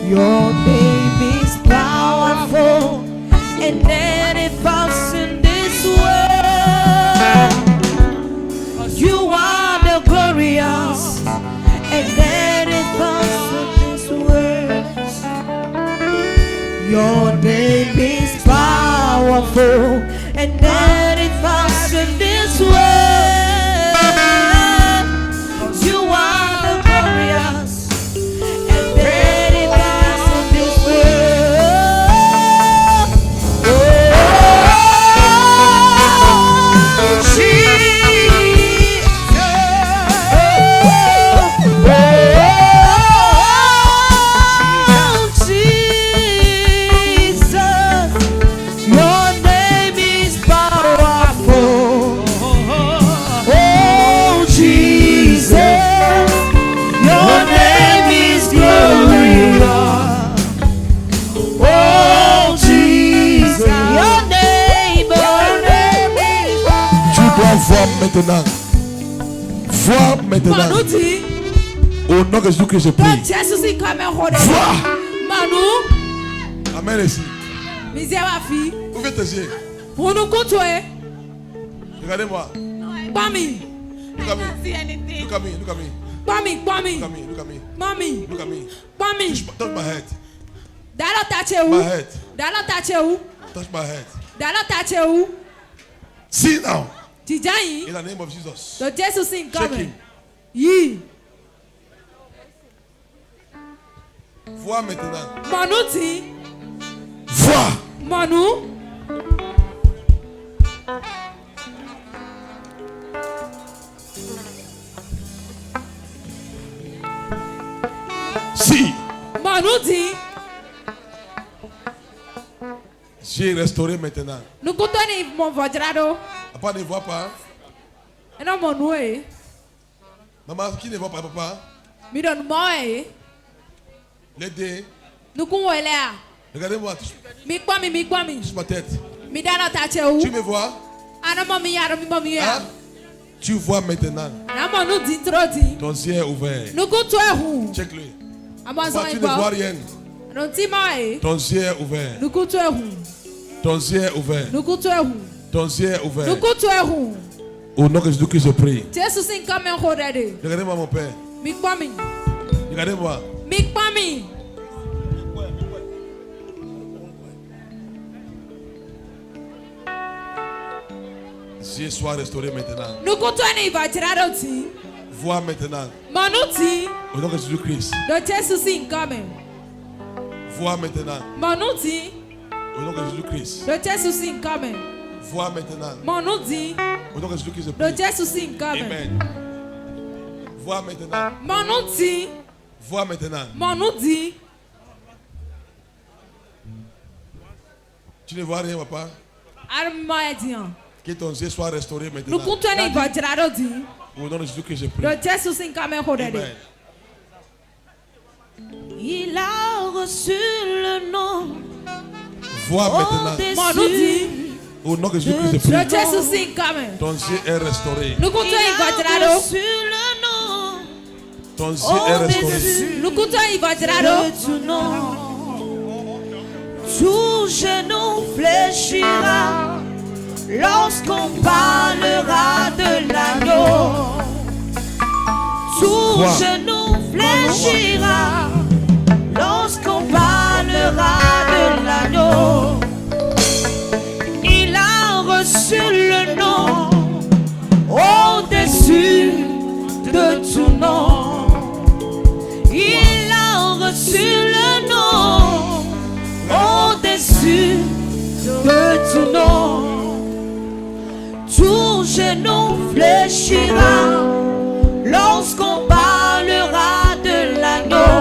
Your name is powerful and any fast in this world. You are the glorious and any fast in this world. Your name is powerful and any fast in this world. You are the glorious and any fast in this world. Oh, Jesus. Oh, Jesus. Your name is powerful. Oh, Jesus. Your name is glorious. Oh, Jesus. Your name is. Tu dois voir maintenant. Vois maintenant. Manu dit, Au nom de Jésus que je prie. que Jésus s'y comme un rodé. Vois. Manu, Amen ici. misère ma fille, Ouvrez tes yeux. pour nous côtoyer, Regardez-moi. Mami, Look at me. Look at me. Look at me. Mami, Look Mami, at me. Look at me. Mami, Look at me. Mami. Touch my head. Dalo tache où? My head. Dalo tache où? Touch my head. Dalo tache où? See now. Tijayi, In the name of Jesus. le Jésus s'y Check comme. him. Yi, Vois maintenant. Manu dit, Vois. Manu, Si. Manu dit, J'ai restauré maintenant. nous côtoyons mon vodrado. Papa ne voit pas. Et non mon noué, Maman qui ne voit pas papa. mi donne moi. Les deux. Nous couons là. Regardez-moi. Touche Mi kwami. ma tête. Mi dalo tache où? Tu me vois? Ana mami yaro mi mami Hein? yaro. Tu vois maintenant. Na Manu dit trop dit. Ton ciel est ouvert. Nous côtoyons. Check-le. Amazon Papa, tu est ne vois quoi? rien. Non ti moi. Ton ciel est ouvert. Nous côtoyons. Ton ciel est ouvert. Nous côtoyons. Ton ciel est Nous ouvert. côtoyons. Au nom de Jésus que je prie. Jésus s'y comme un rodé. Regardez-moi mon père. Mi kwami. Regardez-moi. Mi kwami. Dieu soit restauré maintenant. Nous côtoyons vodrado ti. Vois maintenant. Manu dit, Au nom de Jésus-Christ. le Jésus s'y comme. Vois maintenant. Manu dit, Au nom de Jésus-Christ. le Jésus s'y comme. Vois maintenant. Manu dit, Au nom de Jésus-Christ, je le prie. Jésus s'y comme. Amen. Vois maintenant. Manu dit, Vois maintenant. Manu dit, Tu ne vois rien, papa. armoya dit. Que ton yeux soit restauré maintenant. Nous côtoyons vodrado dit. Au nom de Jésus que je prie. Le Jésus s'y comme un rodé. Amen. Il a reçu le nom Vois maintenant. Manu dit, Au nom de Jésus que je prie. le Jésus s'y comme. Ton yeux est restauré. Nous Il côtoyons a vodrado. reçu le nom Ton yeux est restauré. Nous côtoyons vodrado. de tout nom. Tout genou fléchira lorsqu'on parlera de l'agneau. Tout genou fléchira lorsqu'on parlera de l'agneau. Il a reçu le nom au-dessus de tout nom. Il a reçu le nom au-dessus de tout nom. Tout genou fléchira lorsqu'on parlera de l'agneau.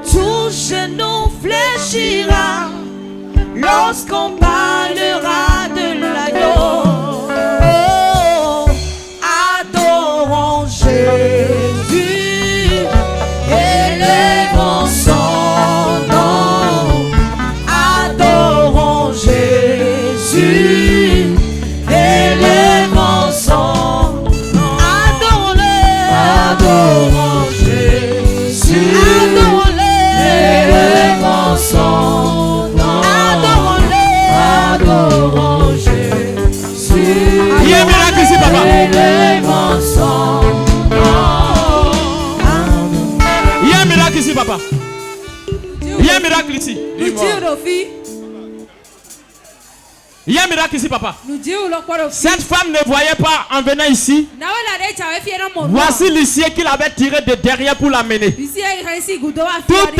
Tout genou fléchira lorsqu'on parlera de l'agneau. Oh, adorons Jésus, élevons son nom. Adorons Jésus, élevons son nom. Adorons-le, adorons Jésus, adorons-le, élevons son nom. Adorons Jésus. Il y a un miracle ici, papa. Élevons son nom. Il y a un miracle ici, papa. Il y a un miracle ici. Il y a un miracle ici, papa. Cette femme ne voyait pas en venant ici. Voici l'huissier qu'il avait tiré de derrière pour l'amener. Tout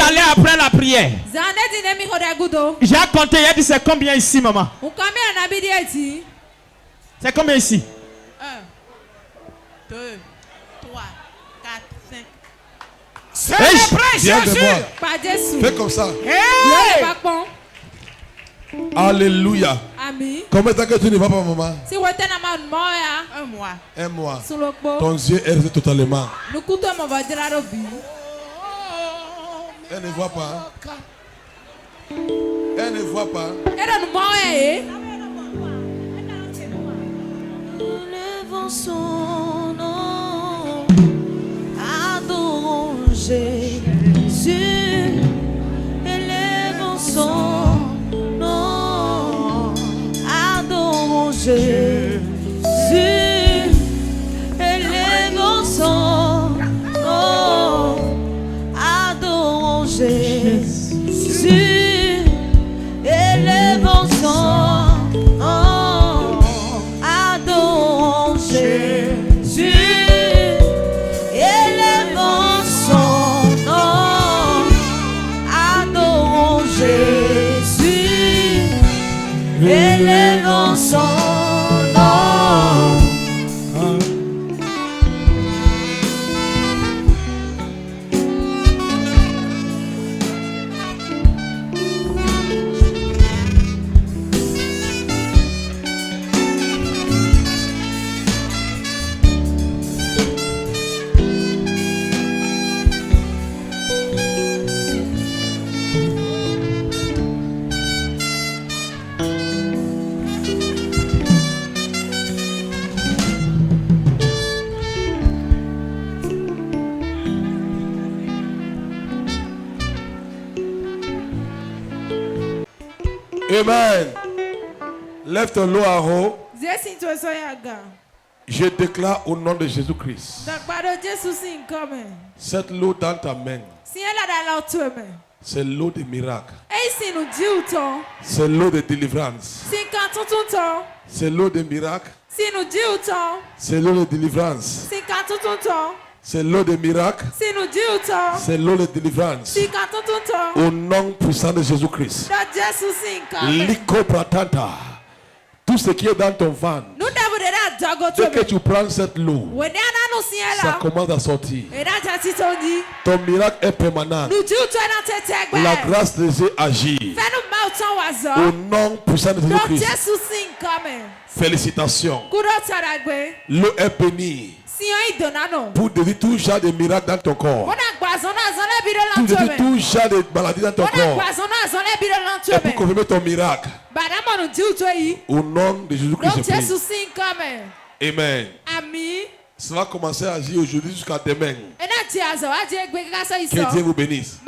allait après la prière. J'ai compté, il a dit c'est combien ici, maman? C'est combien ici? 1, 2, 3, 4, 5. C'est prêt, Jésus. Fais comme ça. Hey! Alléluia. Amen. Combien de temps que tu ne vas pas, maman? Un mois. Un mois. Ton yeux est resté totalement. Elle ne voit pas. Elle ne voit pas. Élevons son nom. Adorons Jésus. Élevons son nom. Adorons Jésus. Élevons son nom. Adorons Jésus. Élevons son nom. Adorons Jésus. Élevons son nom. Adorons Jésus. Élevons son nom. Amen. Lève ton lot à haut. Je déclare au nom de Jésus-Christ. Cette l'eau dans ta main. C'est l'eau de miracle. C'est l'eau de délivrance. C'est l'eau de miracle. C'est l'eau de délivrance. C'est l'eau de miracle. C'est l'eau de délivrance. Au nom puissant de Jésus-Christ. Liko pratanta. Tout ce qui est dans ton ventre. Dès que tu prends cette eau, ça commence à sortir. Ton miracle est permanent. La grâce de Dieu agit. Au nom puissant de Jésus-Christ. Félicitations. L'eau est bénie. Pour détruire tout genre de miracle dans ton corps. Pour détruire tout genre de maladie dans ton corps. Et pour confirmer ton miracle. Au nom de Jésus-Christ, je prie. Amen. Ça va commencer à agir aujourd'hui jusqu'à demain. Que Dieu vous bénisse.